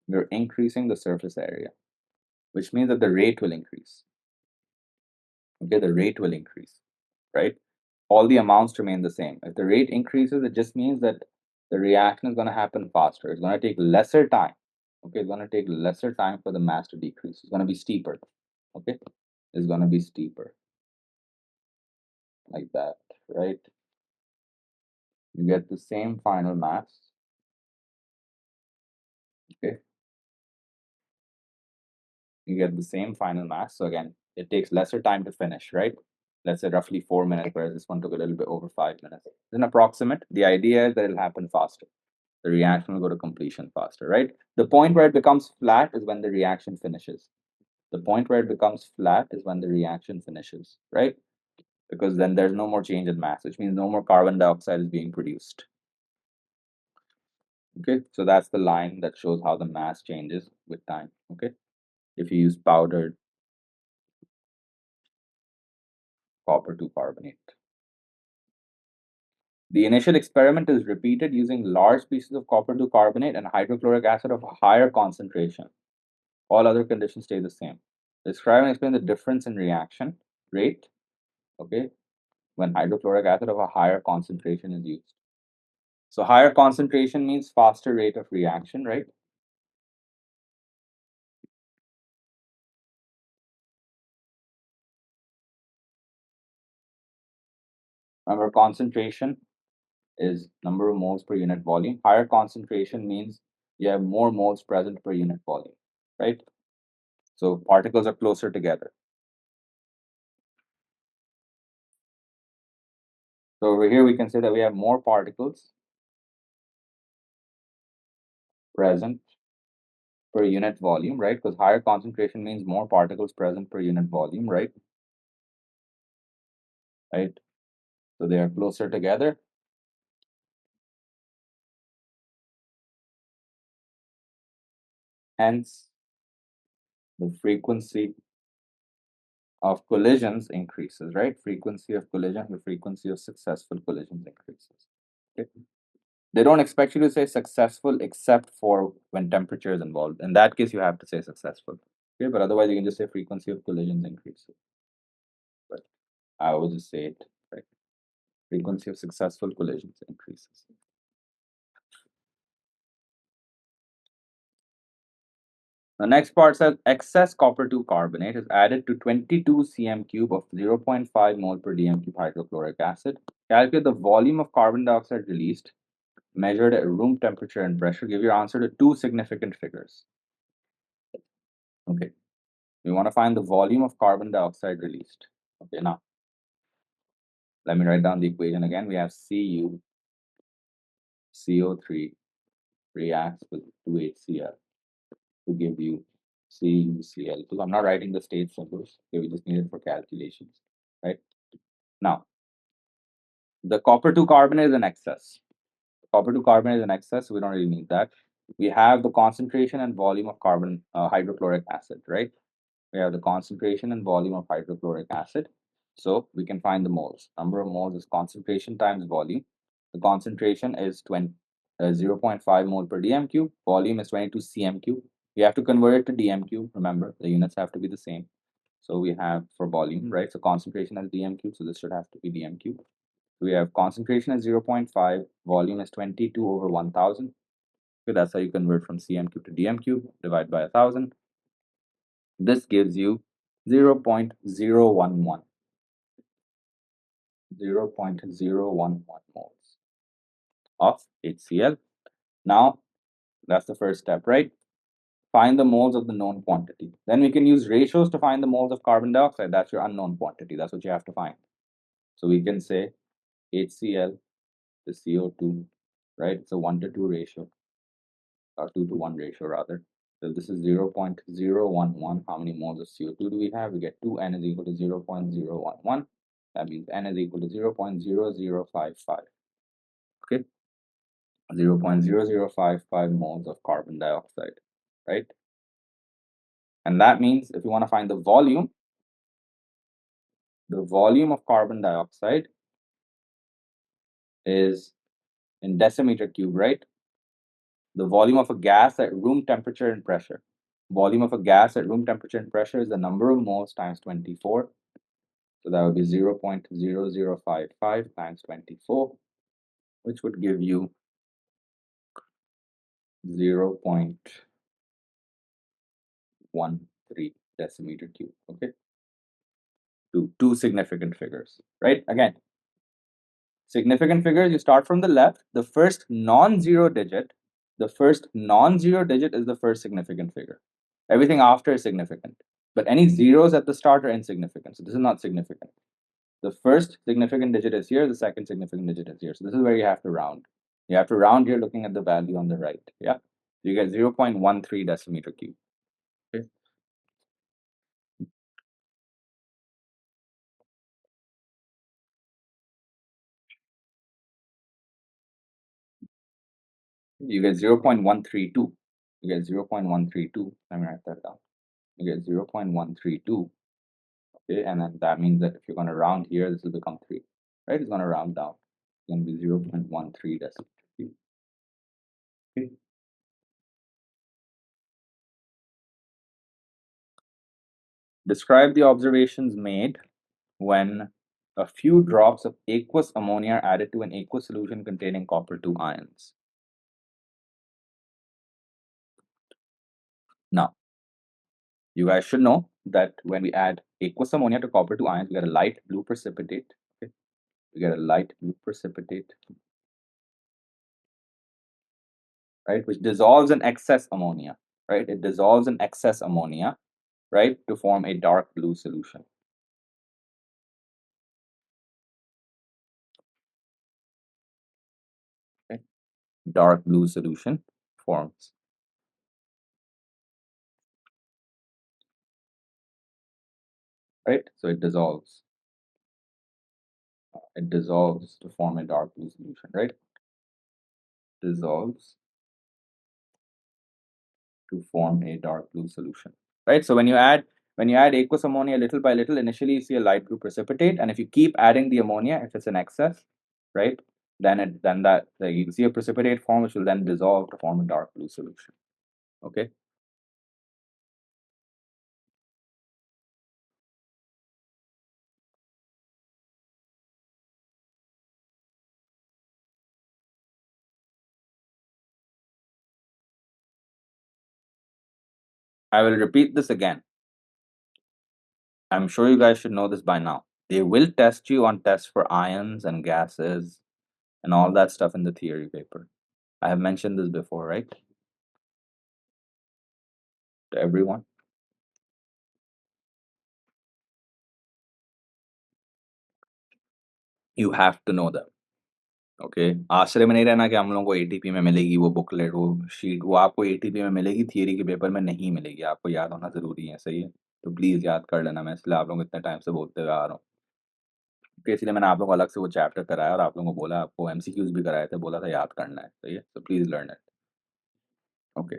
you're increasing the surface area, which means that the rate will increase. Okay, the rate will increase, right? All the amounts remain the same. If the rate increases, it just means that the reaction is going to happen faster. It's going to take lesser time. Okay, it's going to take lesser time for the mass to decrease. It's going to be steeper. Okay, it's going to be steeper like that, right? You get the same final mass. Okay, you get the same final mass. So again, it takes lesser time to finish, right? Let's say roughly 4 minutes, whereas this one took a little bit over 5 minutes. It's an approximate. The idea is that it'll happen faster. The reaction will go to completion faster, right? The point where it becomes flat is when the reaction finishes. The point where it becomes flat is when the reaction finishes, right? Because then there's no more change in mass, which means no more carbon dioxide is being produced. Okay, so that's the line that shows how the mass changes with time. Okay, if you use powdered copper 2 carbonate. The initial experiment is repeated using large pieces of copper 2 carbonate and hydrochloric acid of a higher concentration. All other conditions stay the same. Describe and explain the difference in reaction rate, okay, when hydrochloric acid of a higher concentration is used. So higher concentration means faster rate of reaction, right? Remember, concentration is number of moles per unit volume. Higher concentration means you have more moles present per unit volume, right? So particles are closer together. So over here, we can say that we have more particles present per unit volume, right? Because higher concentration means more particles present per unit volume, right? Right. So they are closer together. Hence, the frequency of collisions increases, right? Frequency of collision, the frequency of successful collisions increases. Okay. They don't expect you to say successful except for when temperature is involved. In that case, you have to say successful. Okay, but otherwise you can just say frequency of collisions increases. But I will just say it, right? Frequency of successful collisions increases. The next part says excess copper 2 carbonate is added to 22 cm cube of 0.5 mole per dm cube hydrochloric acid. Calculate the volume of carbon dioxide released, measured at room temperature and pressure. Give your answer to two significant figures. Okay, we want to find the volume of carbon dioxide released. Okay, now let me write down the equation again. We have Cu CO3 reacts with 2HCl to give you CuCl2. I'm not writing the state symbols. Okay, we just need it for calculations, right? Now, the copper 2 carbonate is in excess. Copper 2 carbonate is in excess, so we don't really need that. We have the concentration and volume of carbon hydrochloric acid, right? We have the concentration and volume of hydrochloric acid. So we can find the moles. Number of moles is concentration times volume. The concentration is 0.5 mole per dm cube. Volume is 22 cm cube. We have to convert it to dm cube. Remember, the units have to be the same. So we have for volume, right? So concentration as dm cube. So this should have to be dm cube. We have concentration as 0.5. Volume is 22 over 1000. Okay, that's how you convert from cm cube to dm cube. Divide by 1000. This gives you 0.011. 0.011 moles of HCl. Now, that's the first step, right? Find the moles of the known quantity. Then we can use ratios to find the moles of carbon dioxide. That's your unknown quantity. That's what you have to find. So we can say HCl to CO2, right? It's a 1 to 2 ratio, or 2 to 1 ratio rather. So this is 0.011. How many moles of CO2 do we have? We get 2, N is equal to 0.011. That means N is equal to 0.0055. Okay. 0.0055 moles of carbon dioxide, right? And that means if you want to find the volume of carbon dioxide is in decimeter cube, right? The volume of a gas at room temperature and pressure. Volume of a gas at room temperature and pressure is the number of moles times 24. So that would be 0.0055 times 24, which would give you 0.13 decimeter cube. Okay. Two significant figures, right? Again, significant figures, you start from the left. The first non-zero digit is the first significant figure. Everything after is significant. But any zeros at the start are insignificant. So this is not significant. The first significant digit is here, the second significant digit is here. So this is where you have to round. You have to round here looking at the value on the right. Yeah. You get 0.13 decimeter cube. Okay. You get 0.132. You get 0.132. Let me write that down. You get 0.132. Okay, and then that means that if you're going to round here, this will become 3. Right? It's going to round down. It's going to be 0.13 decimeter cube. Okay. Describe the observations made when a few drops of aqueous ammonia are added to an aqueous solution containing copper 2 ions. Now, you guys should know that when we add aqueous ammonia to copper 2 ions, we get a light blue precipitate. Okay? We get a light blue precipitate, right, which dissolves in excess ammonia, right? It dissolves in excess ammonia, right, to form a dark blue solution. Okay? Dark blue solution forms. Right? So it dissolves. It dissolves to form a dark blue solution, right? Dissolves to form a dark blue solution, right? So when you add aqueous ammonia little by little, initially you see a light blue precipitate, and if you keep adding the ammonia, if it's in excess, right, then you see a precipitate form, which will then dissolve to form a dark blue solution. Okay. I will repeat this again. I'm sure you guys should know this by now. They will test you on tests for ions and gases and all that stuff in the theory paper. I have mentioned this before, right? To everyone. You have to know them. Okay, आश्रय में नहीं रहना कि हम लोगों को ATP में मिलेगी वो बुकलेट, वो शीट, वो आपको एटीपी में मिलेगी, थियरी के पेपर में नहीं मिलेगी। आपको याद होना ज़रूरी है, सही है? तो प्लीज़ याद कर लेना, मैं इसलिए आप लोगों को इतने टाइम से बोलते हुए आ रहा हूँ। ओके, इसलिए मैंने आप लोगों को अलग से वो चैप्टर कराया और आप लोगों को बोला, आपको एमसीक्यूज़ भी कराए थे, बोला था याद करना है, सही है? So please learn it. Okay.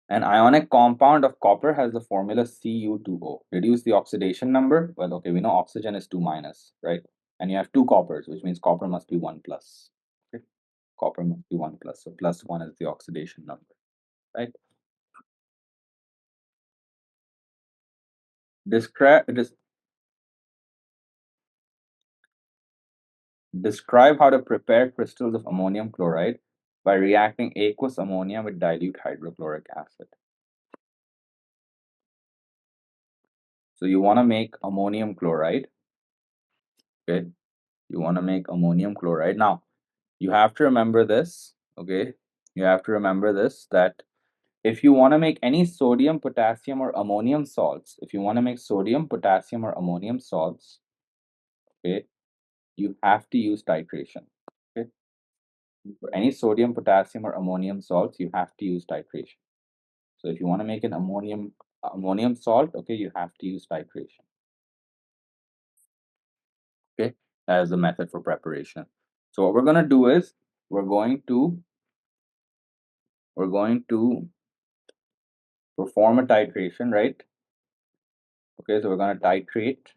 An ionic compound of copper has the formula Cu2O. Reduce the oxidation number. Well, okay, we know oxygen is 2 minus, right? And you have 2 coppers, which means copper must be 1 plus. Okay, copper must be 1 plus. So plus 1 is the oxidation number, right? Describe how to prepare crystals of ammonium chloride by reacting aqueous ammonia with dilute hydrochloric acid. So you want to make ammonium chloride. Okay, you want to make ammonium chloride. Now, you have to remember this. Okay, you have to remember this, that if you want to make any sodium, potassium, or ammonium salts, if you want to make sodium, potassium, or ammonium salts, okay, you have to use titration. Okay, for any sodium, potassium, or ammonium salts, you have to use titration. So if you want to make an ammonium salt, okay, you have to use titration. Okay, as a method for preparation. So what we're going to do is we're going to perform a titration, right? Okay, so we're going to titrate.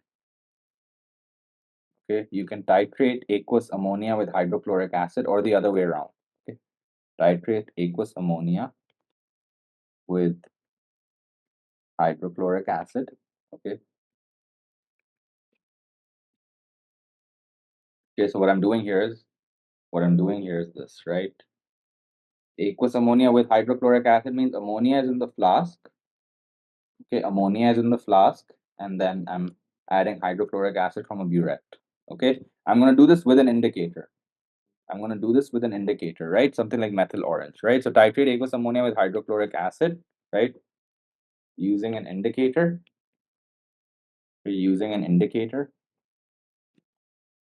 Okay, you can titrate aqueous ammonia with hydrochloric acid or the other way around. Okay, titrate aqueous ammonia with hydrochloric acid. Okay. Okay, so what I'm doing here is this, right? Aqueous ammonia with hydrochloric acid means ammonia is in the flask. Okay, ammonia is in the flask, and then I'm adding hydrochloric acid from a burette. Okay, I'm going to do this with an indicator. Right? Something like methyl orange, right? So titrate aqueous ammonia with hydrochloric acid, right? Using an indicator. We're using an indicator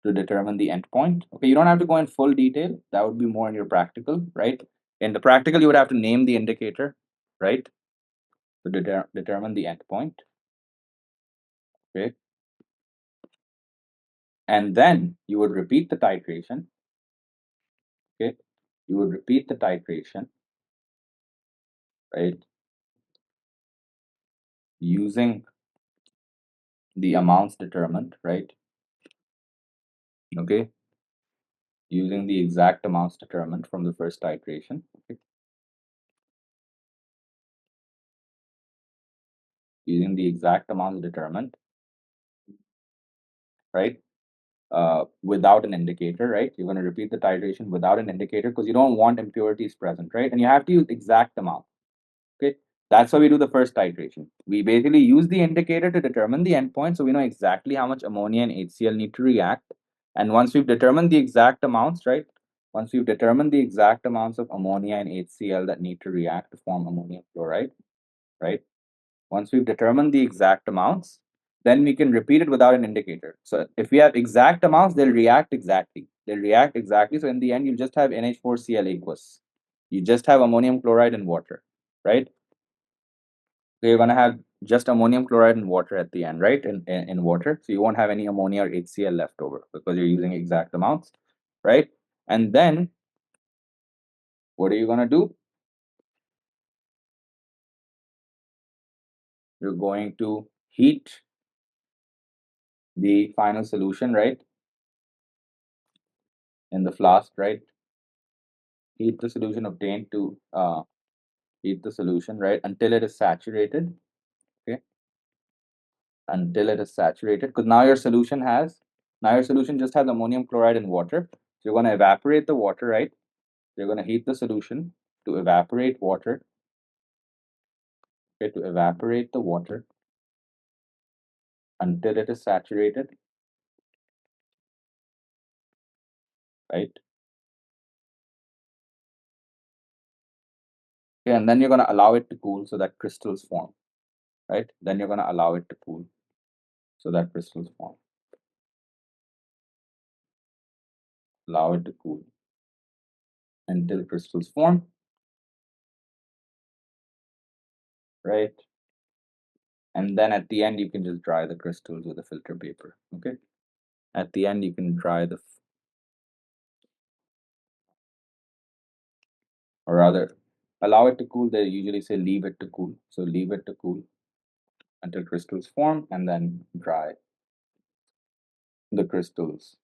to determine the endpoint. Okay, you don't have to go in full detail. That would be more in your practical, right? In the practical, you would have to name the indicator, right? To determine the endpoint. Okay. And then you would repeat the titration. Okay. You would repeat the titration, right? Using the amounts determined, right? Okay. Using the exact amounts determined from the first titration. Okay. Using the exact amounts determined, right? Without an indicator, right? You're going to repeat the titration without an indicator because you don't want impurities present, right? And you have to use exact amount. Okay, that's why we do the first titration. We basically use the indicator to determine the endpoint, so we know exactly how much ammonia and HCl need to react. And once we've determined the exact amounts, right? Once we've determined the exact amounts of ammonia and HCl that need to react to form ammonium chloride, right? Once we've determined the exact amounts, then we can repeat it without an indicator. So if we have exact amounts, they'll react exactly. So in the end, you'll just have NH4Cl aqueous. You just have ammonium chloride and water, right? So you're gonna have just ammonium chloride and water at the end, right? In water. So you won't have any ammonia or HCl left over because you're using exact amounts, right? And then what are you gonna do? You're going to heat the final solution, right? In the flask, right? Heat the solution obtained to heat the solution, right? Until it is saturated. Okay. Until it is saturated. Because now your solution just has ammonium chloride and water. So you're going to evaporate the water, right? You're going to heat the solution to evaporate water. Okay, to evaporate the water until it is saturated, right? Okay, and then you're going to allow it to cool so that crystals form, right? Then you're going to allow it to cool so that crystals form. Allow it to cool until crystals form, right? And then at the end, you can just dry the crystals with a filter paper, okay? At the end, you can dry the, or rather, allow it to cool. They usually say leave it to cool. So leave it to cool until crystals form and then dry the crystals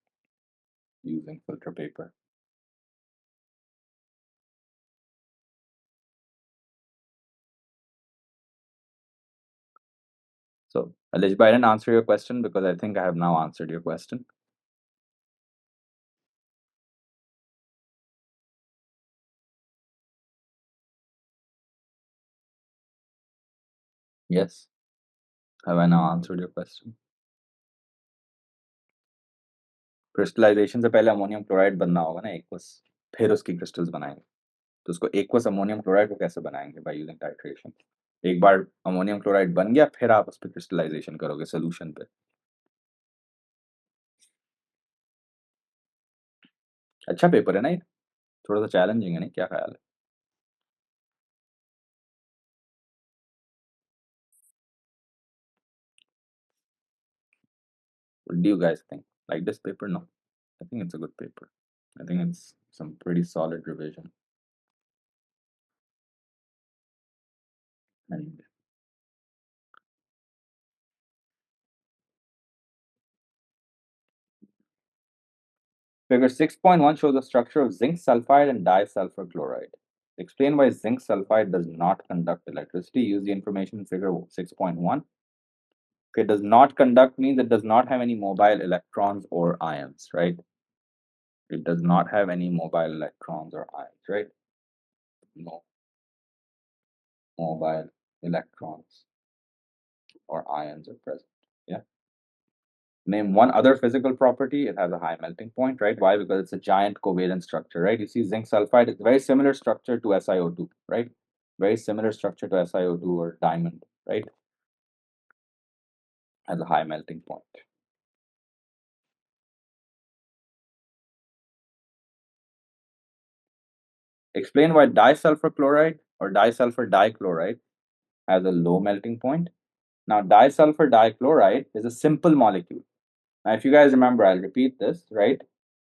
using filter paper. So, Alijba, I didn't answer your question because I think I have now answered your question. Yes. Have I now answered your question? Crystallisation से पहले ammonium chloride बनना होगा ना aqueous, फिर उसकी crystals बनाएंगे. तो उसको एक्वस अमोनियम क्लोराइड को कैसे बनाएंगे? By using titration. एक बार अमोनियम क्लोराइड बन गया फिर आप उस पर क्रिस्टलाइजेशन करोगे सोल्यूशन पे. अच्छा पेपर है ना ये, थोड़ा सा चैलेंजिंग है नहीं, क्या ख्याल है? What do you guys think? Like this paper? No, I think it's a good paper. I think it's some pretty solid revision. And figure 6.1 shows the structure of zinc sulfide and disulfur chloride. Explain why zinc sulfide does not conduct electricity. Use the information in figure 6.1. Okay, does not conduct means it does not have any mobile electrons or ions, right? It does not have any mobile electrons or ions, right? No mobile electrons or ions are present. Yeah. Name one other physical property. It has a high melting point, right? Why? Because it's a giant covalent structure, right? You see zinc sulfide is very similar structure to SiO2, right? Very similar structure to SiO2 or diamond, right? Has a high melting point. Explain why disulfur chloride or disulfur dichloride has a low melting point. Now, disulfur dichloride is a simple molecule. Now, if you guys remember, I'll repeat this, right?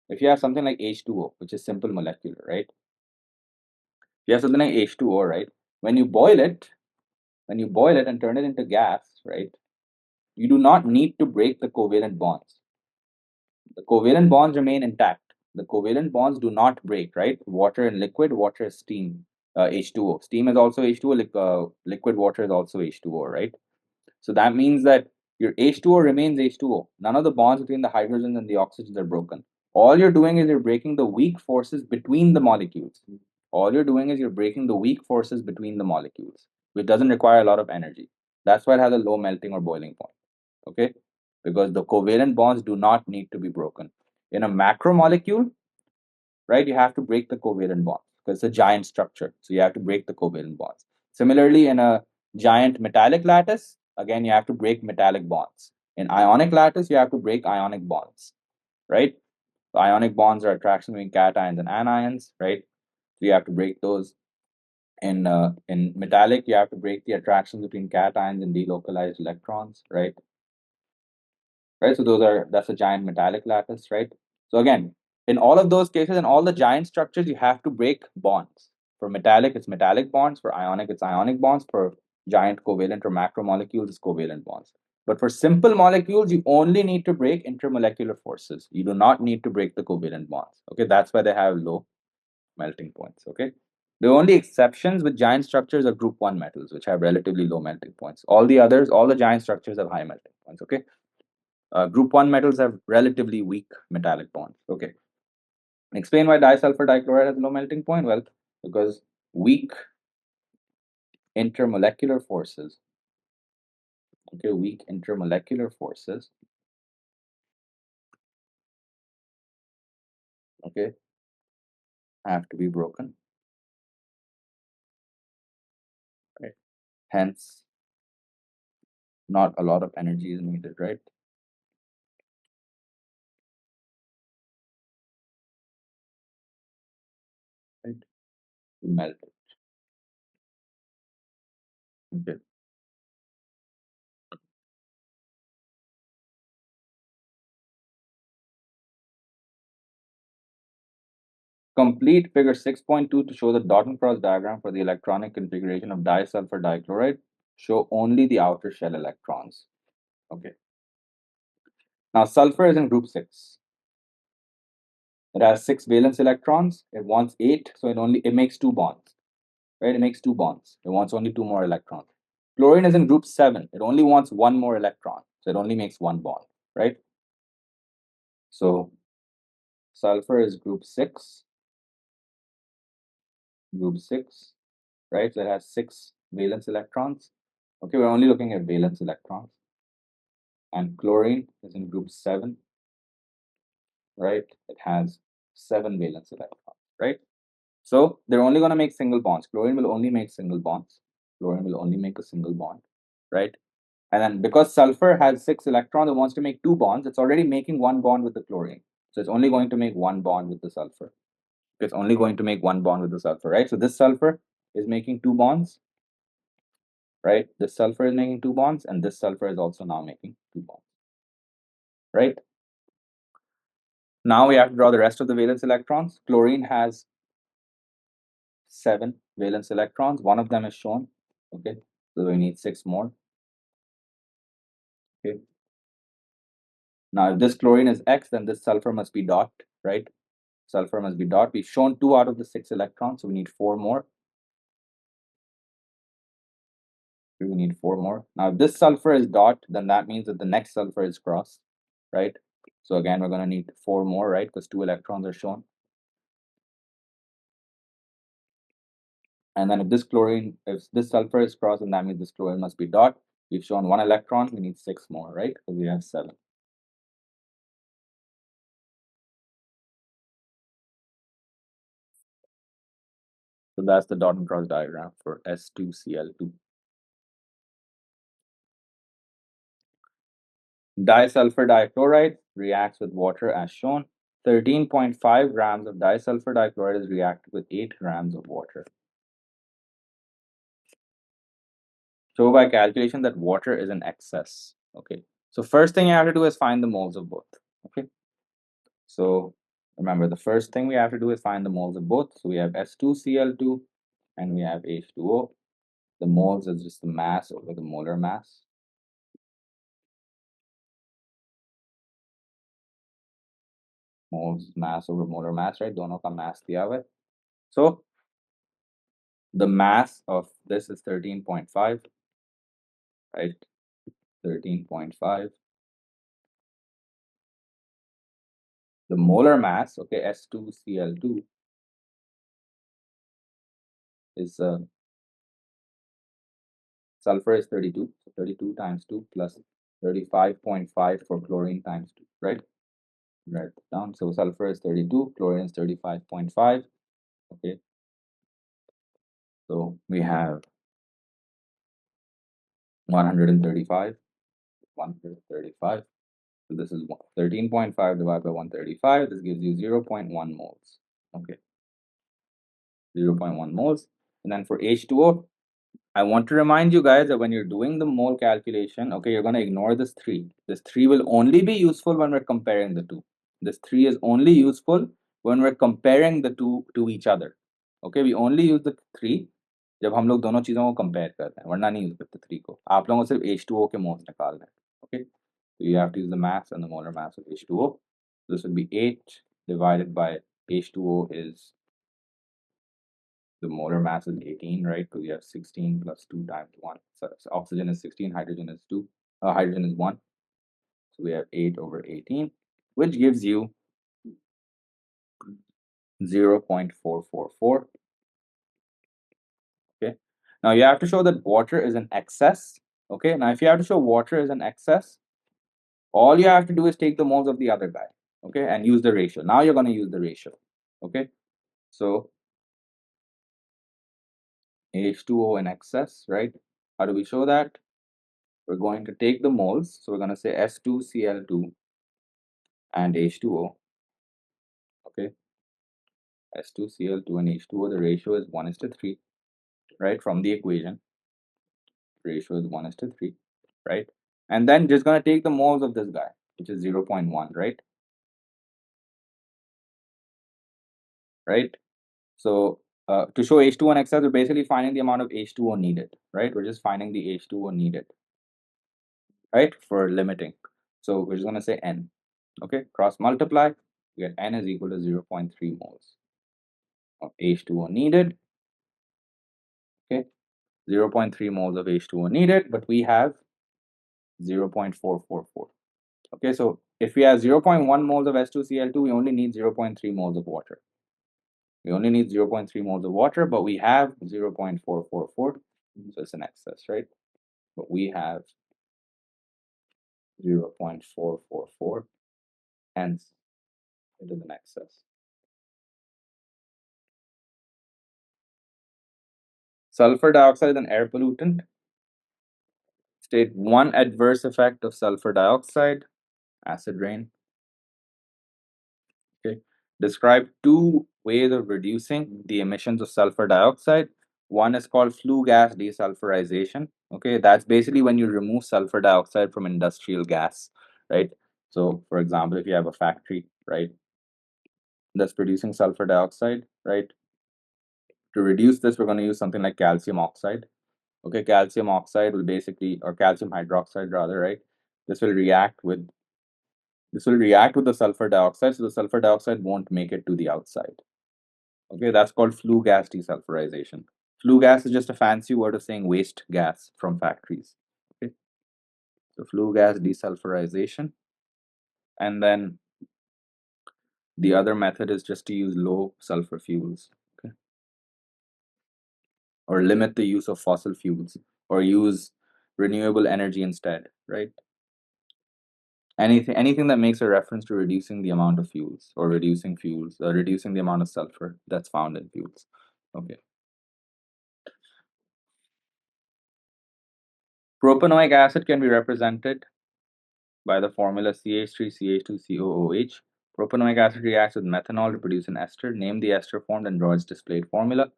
If you have something like H2O, which is simple molecular, right? If you have something like H2O, right? When you boil it, and turn it into gas, right? You do not need to break the covalent bonds. The covalent bonds remain intact. The covalent bonds do not break, right? Water and liquid, water is steam, H2O. Steam is also H2O, liquid water is also H2O, right? So that means that your H2O remains H2O. None of the bonds between the hydrogens and the oxygens are broken. All you're doing is you're breaking the weak forces between the molecules. All you're doing is you're breaking the weak forces between the molecules, which doesn't require a lot of energy. That's why it has a low melting or boiling point. Okay? Because the covalent bonds do not need to be broken. In a macromolecule, right, you have to break the covalent bonds because it's a giant structure. So you have to break the covalent bonds. Similarly, in a giant metallic lattice, again, you have to break metallic bonds. In ionic lattice, you have to break ionic bonds, right? The ionic bonds are attraction between cations and anions, right? So you have to break those. In metallic, you have to break the attraction between cations and delocalized electrons, right? Right. So that's a giant metallic lattice, right? So again, in all of those cases, in all the giant structures, you have to break bonds. For metallic, it's metallic bonds. For ionic, it's ionic bonds. For giant covalent or macromolecules, it's covalent bonds. But for simple molecules, you only need to break intermolecular forces. You do not need to break the covalent bonds. Okay, that's why they have low melting points. Okay. The only exceptions with giant structures are group 1 metals, which have relatively low melting points. All the others, all the giant structures have high melting points. Okay. Group 1 metals have relatively weak metallic bonds. Okay. Explain why disulfur dichloride has a low melting point. Well, because weak intermolecular forces, okay, weak intermolecular forces, okay, have to be broken. Right. Hence, not a lot of energy is needed, right? Right. To melt it. Okay. Complete figure 6.2 to show the dot and cross diagram for the electronic configuration of disulfur dichloride. Show only the outer shell electrons. Okay. Now, sulfur is in group 6. It has 6 valence electrons. It wants 8, so it makes 2 bonds. Right? It makes 2 bonds. It wants only 2 more electrons. Chlorine is in group 7. It only wants 1 more electron. So it only makes 1 bond. Right? So sulfur is group 6. Group 6. Right? So it has 6 valence electrons. Okay, we're only looking at valence electrons. And chlorine is in group 7. Right? It has 7 valence electrons. Right? So they're only going to make single bonds. Chlorine will only make single bonds. Chlorine will only make a single bond, right? And then because sulfur has 6 electrons, it wants to make 2 bonds. It's already making 1 bond with the chlorine. So it's only going to make 1 bond with the sulfur. It's only going to make 1 bond with the sulfur, right? So this sulfur is making 2 bonds, right? This sulfur is making 2 bonds, and this sulfur is also now making 2 bonds, right? Now we have to draw the rest of the valence electrons. Chlorine has 7 valence electrons. One of them is shown. Okay, so we need 6 more. Okay. Now, if this chlorine is X, then this sulfur must be dot, right? Sulfur must be dot. We've shown 2 out of the 6 electrons, so we need 4 more. We need 4 more. Now, if this sulfur is dot, then that means that the next sulfur is cross, right? So again, we're going to need 4 more, right? Because 2 electrons are shown. And then if this sulfur is cross, then that means this chlorine must be dot. We've shown 1 electron, we need 6 more, right? Because we have 7. So that's the dot and cross diagram for S2Cl2. Disulfur dichloride reacts with water as shown. 13.5 grams of disulfur dichloride is reacted with 8 grams of water. Show by calculation that water is in excess. Okay, so first thing you have to do is find the moles of both. Okay, so remember the first thing we have to do is find the moles of both. So we have S2Cl2 and we have H2O. The moles is just the mass over the molar mass. Moles mass over molar mass, right? दोनों का mass दिया हुआ है. So the mass of this is 13.5, right? 13.5. The molar mass, okay, S2Cl2 is sulfur is 32. So 32 times 2 plus 35.5 for chlorine times 2, right? Write it down. So sulfur is 32, chlorine is 35.5. Okay. So we have 135. 135. So this is 13.5 divided by 135. This gives you 0.1 moles. Okay. 0.1 moles. And then for H2O, I want to remind you guys that when you're doing the mole calculation, okay, you're going to ignore this 3. This 3 will only be useful when we're comparing the two. This 3 is only useful when we're comparing the two to each other. Okay, we only use the 3 जब हम लोग दोनों चीज़ों को compare करते हैं, वरना नहीं यूज करते 3 को. आप लोगों को सिर्फ H2O के moles निकालने हैं. Okay, so you have to use the mass and the molar mass of H2O. This would be 8 divided by H2O is the molar mass is 18, right? Because you have 16 plus 2 times 1. So oxygen is 16, hydrogen is 2, hydrogen is 1. So we have 8 over 18, which gives you 0.444. Okay. Now you have to show that water is in excess. Okay. Now if you have to show water is in excess, all you have to do is take the moles of the other guy. Okay. And use the ratio. Now you're going to use the ratio. Okay. So H2O in excess, right? How do we show that? We're going to take the moles. So we're going to say S2Cl2 and H2O. Okay. S2Cl2 and H2O, the ratio is 1:3, right? From the equation, ratio is 1:3, right? And then just going to take the moles of this guy, which is 0.1, right? Right? So to show H2O in excess, we're basically finding the amount of H2O needed, right? We're just finding the H2O needed, right? For limiting. So we're just going to say N. Okay, cross multiply, we get N is equal to 0.3 moles of H2O needed. Okay, 0.3 moles of H2O needed, but we have 0.444. Okay, so if we have 0.1 moles of S2Cl2, we only need 0.3 moles of water. We only need 0.3 moles of water, but we have 0.444, so it's an excess, right? But we have 0.444, hence it is an excess. Sulfur dioxide is an air pollutant. State one adverse effect of sulfur dioxide, acid rain. Okay. Describe 2 ways of reducing the emissions of sulfur dioxide. One is called flue gas desulfurization. Okay, that's basically when you remove sulfur dioxide from industrial gas, right? So, for example, if you have a factory, right, that's producing sulfur dioxide, right? To reduce this, we're going to use something like calcium oxide. Okay, calcium oxide will basically, or calcium hydroxide rather, right? This will react with the sulfur dioxide, so the sulfur dioxide won't make it to the outside. Okay, that's called flue gas desulfurization. Flue gas is just a fancy word of saying waste gas from factories. Okay, so flue gas desulfurization, and then the other method is just to use low sulfur fuels, okay, or limit the use of fossil fuels, or use renewable energy instead, right? Anything that makes a reference to reducing the amount of fuels, or reducing the amount of sulfur that's found in fuels. Okay. Propanoic acid can be represented by the formula CH3CH2COOH. Propanoic acid reacts with methanol to produce an ester. Name the ester formed and draw its displayed formula.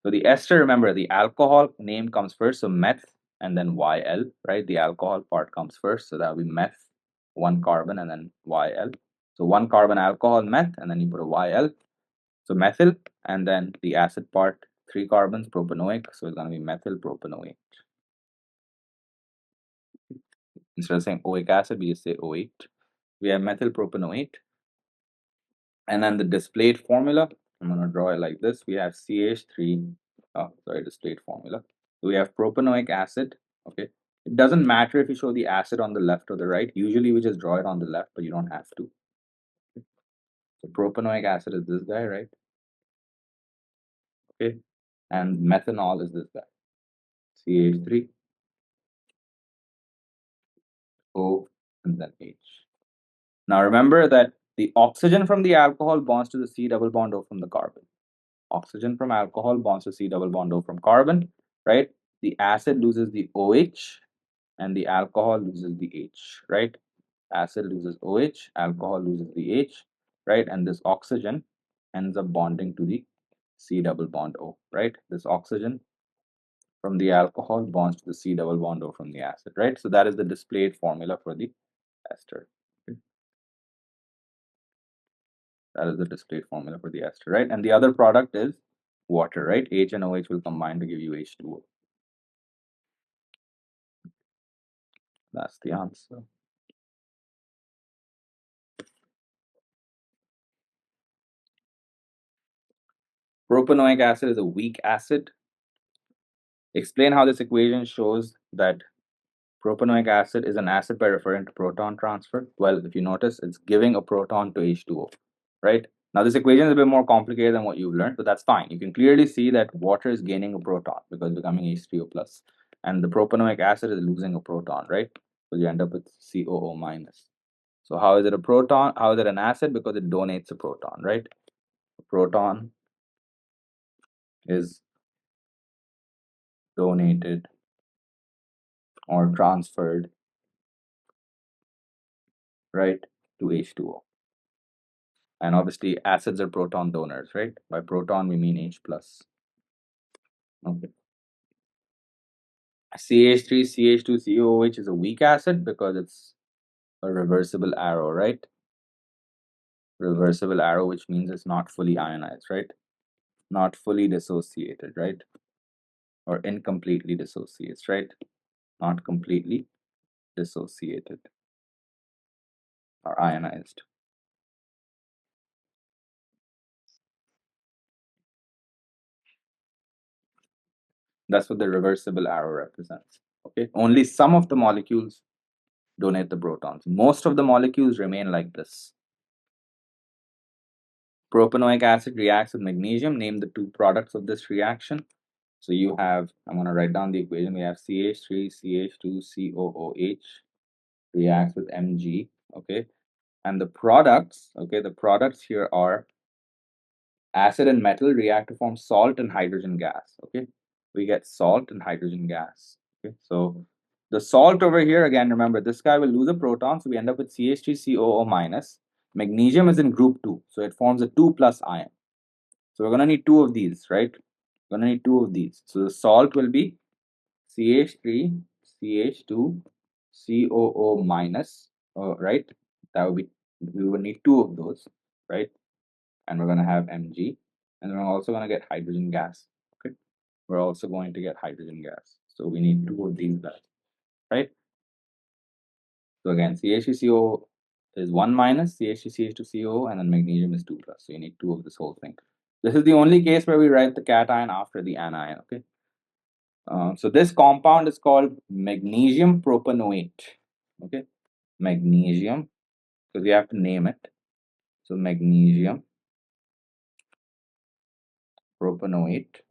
So the ester, remember, the alcohol name comes first, so meth and then YL, right? The alcohol part comes first, so that will be meth, one carbon, and then YL. So one carbon alcohol, meth, and then you put a YL. So methyl, and then the acid part, three carbons, propanoic, so it's going to be methyl propanoate. Instead of saying oic acid, we just say O8. We have methyl propanoate. And then the displayed formula, I'm going to draw it like this. We have CH3, displayed formula. We have propanoic acid, okay? It doesn't matter if you show the acid on the left or the right. Usually we just draw it on the left, but you don't have to. Okay? So propanoic acid is this guy, right? Okay. And methanol is this guy, CH3, O, and then H. Now remember that the oxygen from the alcohol bonds to the C double bond O from the carbon. Oxygen from alcohol bonds to C double bond O from carbon, right? The acid loses the OH and the alcohol loses the H, right? Acid loses OH, alcohol loses the H, right? And this oxygen ends up bonding to the C double bond O, right? This oxygen from the alcohol bonds to the C double bond O from the acid, right? So that is the displayed formula for the ester. Okay? That is the displayed formula for the ester, right? And the other product is water, right? H and OH will combine to give you H2O. That's the answer. Propanoic acid is a weak acid. Explain how this equation shows that propanoic acid is an acid by referring to proton transfer. Well, if you notice, it's giving a proton to H2O, right? Now, this equation is a bit more complicated than what you've learned, but that's fine. You can clearly see that water is gaining a proton because it's becoming H3O plus, and the propanoic acid is losing a proton, right? So you end up with COO minus. So how is it a proton? How is it an acid? Because it donates a proton, right? A proton is donated or transferred, right, to H2O. And obviously acids are proton donors, right? By proton we mean H plus. Okay. CH3, CH2, COOH is a weak acid because it's a reversible arrow, right? Reversible arrow, which means it's not fully ionized, right? Not fully dissociated, right? Or incompletely dissociates, right? Not completely dissociated or ionized. That's what the reversible arrow represents. Okay, only some of the molecules donate the protons. Most of the molecules remain like this. Propanoic acid reacts with magnesium. Name the two products of this reaction. So you have, I'm going to write down the equation. We have CH3, CH2, COOH reacts with Mg. Okay, and the products, okay, the products here are acid and metal react to form salt and hydrogen gas. Okay, we get salt and hydrogen gas. Okay, so the salt over here, again, remember this guy will lose a proton, so we end up with CH3COO minus. Magnesium is in group 2, so it forms a 2 plus ion. So we're going to need two of these, right? We're going to need two of these. So the salt will be CH3, CH2, COO minus, right? That would be, we will need two of those, right? and we're going to have Mg, and we're also going to get hydrogen gas. Okay, we're also going to get hydrogen gas. So we need two of these guys, right? So again, CH3CO is 1 minus, CH3CH2CO, and then magnesium is 2 plus. So you need two of this whole thing. This is the only case where we write the cation after the anion, okay? So this compound is called magnesium propanoate, okay? Magnesium, because we have to name it. So magnesium propanoate,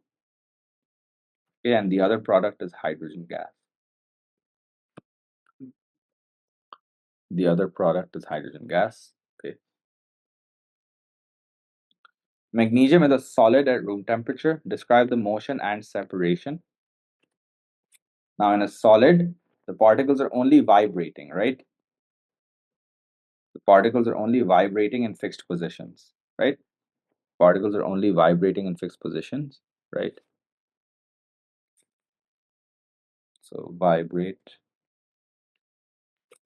okay? And the other product is hydrogen gas. The other product is hydrogen gas, okay? Magnesium is a solid at room temperature. Describe the motion and separation. Now, in a solid, the particles are only vibrating, right? The particles are only vibrating in fixed positions, right? Particles are only vibrating in fixed positions, right? So vibrate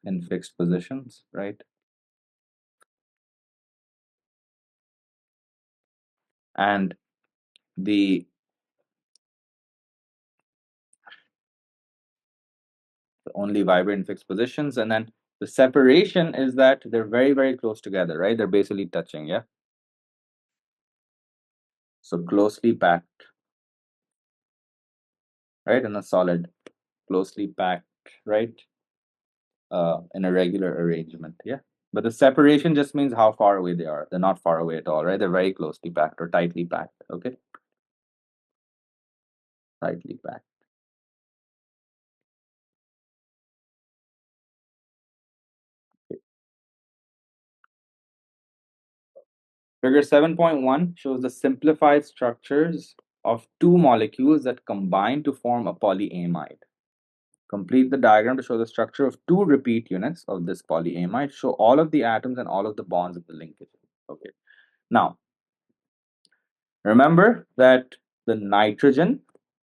in fixed positions, right? And the only vibrate in fixed positions, and then the separation is that they're very, very close together, right? They're basically touching, yeah? So closely packed, right? In a solid, closely packed, right? In a regular arrangement, yeah? But the separation just means how far away they are. They're not far away at all, right? They're very closely packed or tightly packed, okay? Tightly packed. Okay. Figure 7.1 shows the simplified structures of two molecules that combine to form a polyamide. Complete the diagram to show the structure of two repeat units of this polyamide. Show all of the atoms and all of the bonds of the linkage. Okay. Now, remember that the nitrogen,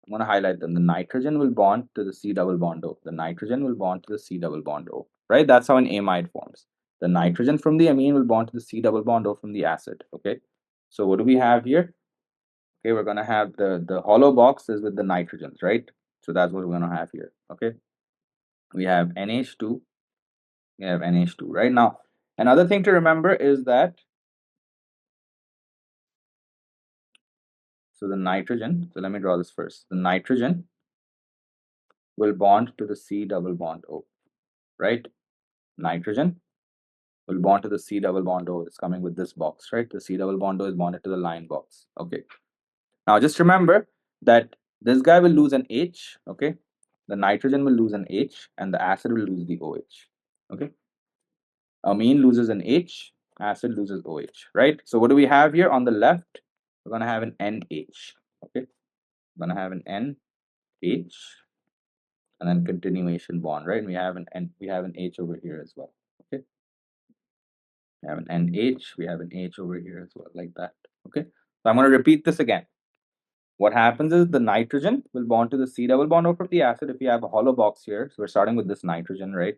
I'm going to highlight them. The nitrogen will bond to the C double bond O. The nitrogen will bond to the C double bond O, right? That's how an amide forms. The nitrogen from the amine will bond to the C double bond O from the acid, okay? So what do we have here? Okay, we're going to have the hollow box is with the nitrogens, right? So that's what we're going to have here, okay? We have NH2, we have NH2, right? Now, another thing to remember is that, so the nitrogen, so let me draw this first. The nitrogen will bond to the C double bond O, right? Nitrogen will bond to the C double bond O. It's coming with this box, right? The C double bond O is bonded to the line box. Okay. Now just remember that this guy will lose an H, okay? The nitrogen will lose an H and the acid will lose the OH. Okay. Amine loses an H, acid loses OH, right? So what do we have here on the left? We're gonna have an NH. Okay. We're gonna have an NH and then continuation bond, right? And we have an H over here as well. Okay. We have an NH, we have an H over here as well, like that. Okay. So I'm going to repeat this again. What happens is the nitrogen will bond to the C double bond over the acid if you have a hollow box here. So we're starting with this nitrogen, right?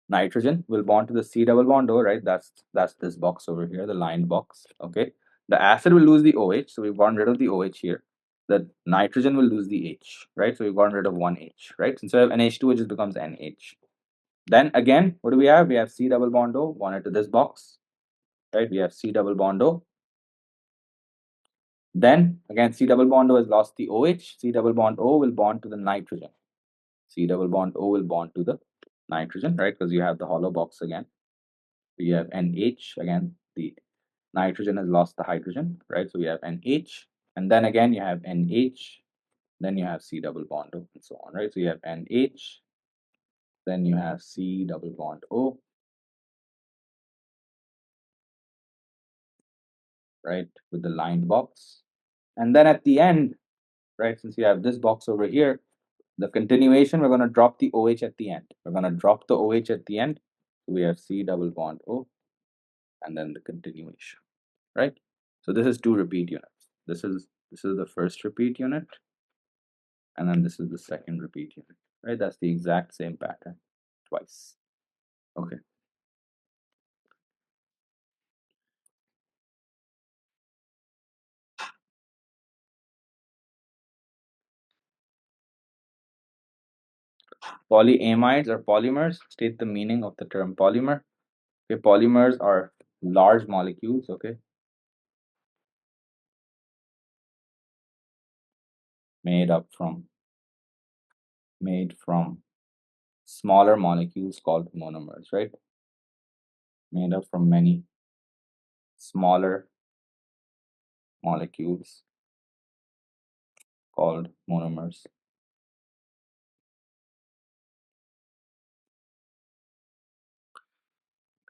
Nitrogen will bond to the C double bond O, right? That's this box over here, the lined box. Okay. The acid will lose the OH, so we've gotten rid of the OH here. The nitrogen will lose the H, right? So we've gotten rid of one H, right? Instead of NH2, it just becomes NH. Then again, what do we have? We have C double bond O bonded to this box, right? We have C double bond O. Then again, C double bond O has lost the OH. C double bond O will bond to the nitrogen. C double bond O will bond to the nitrogen, right? Because you have the hollow box again. We have NH again. The nitrogen has lost the hydrogen, right? So we have NH, and then again you have NH. Then you have C double bond O, and so on, right? So you have NH. Then you have C double bond O, right? With the lined box, and then at the end, right? Since you have this box over here, the continuation, we're going to drop the OH at the end. We're going to drop the OH at the end. So we have C double bond O and then the continuation, right? So this is two repeat units. This is the first repeat unit, and then this is the second repeat unit, right? That's the exact same pattern twice. Okay. Polyamides or polymers. State the meaning of the term polymer. Okay, polymers are large molecules, okay, made up from made from smaller molecules called monomers, right? Made up from many smaller molecules called monomers.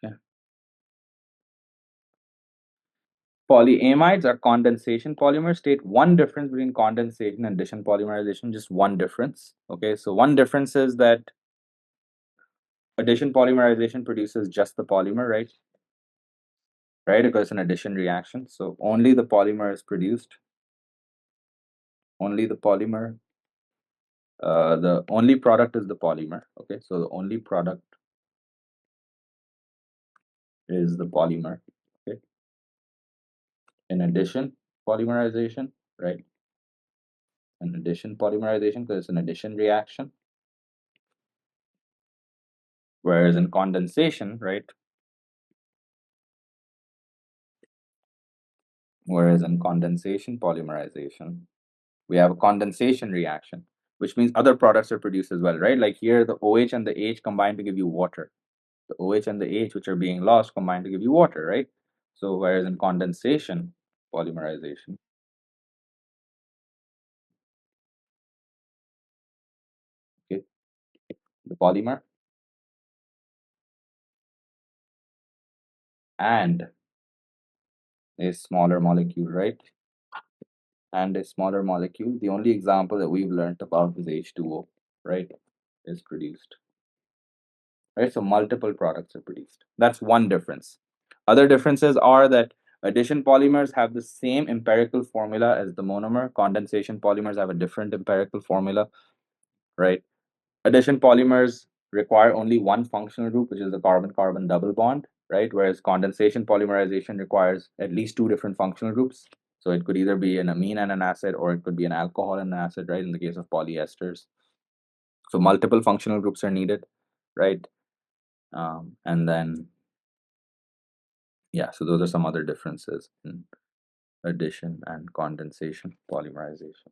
Okay. Polyamides are condensation polymers. State one difference between condensation and addition polymerization, just one difference. Okay, so one difference is that addition polymerization produces just the polymer, right? Right, because it's an addition reaction. So only the polymer is produced, only the polymer, the only product is the polymer. Okay, so the only product is the polymer. Okay, in addition polymerization, right? In addition polymerization, because it's an addition reaction. Whereas in condensation, right? Whereas in condensation polymerization, we have a condensation reaction, which means other products are produced as well, right? Like here, the OH and the H combine to give you water. The OH and the H, which are being lost, combine to give you water, right? So whereas in condensation polymerization, okay, the polymer and a smaller molecule, right? And a smaller molecule. The only example that we've learned about is H2O, right? Is produced, right? So multiple products are produced. That's one difference. Other differences are that addition polymers have the same empirical formula as the monomer. Condensation polymers have a different empirical formula, right? Addition polymers require only one functional group, which is the carbon-carbon double bond, right? Whereas condensation polymerization requires at least two different functional groups. So it could either be an amine and an acid, or it could be an alcohol and an acid, right? In the case of polyesters. So multiple functional groups are needed, right? And then, yeah, so those are some other differences in addition and condensation polymerization.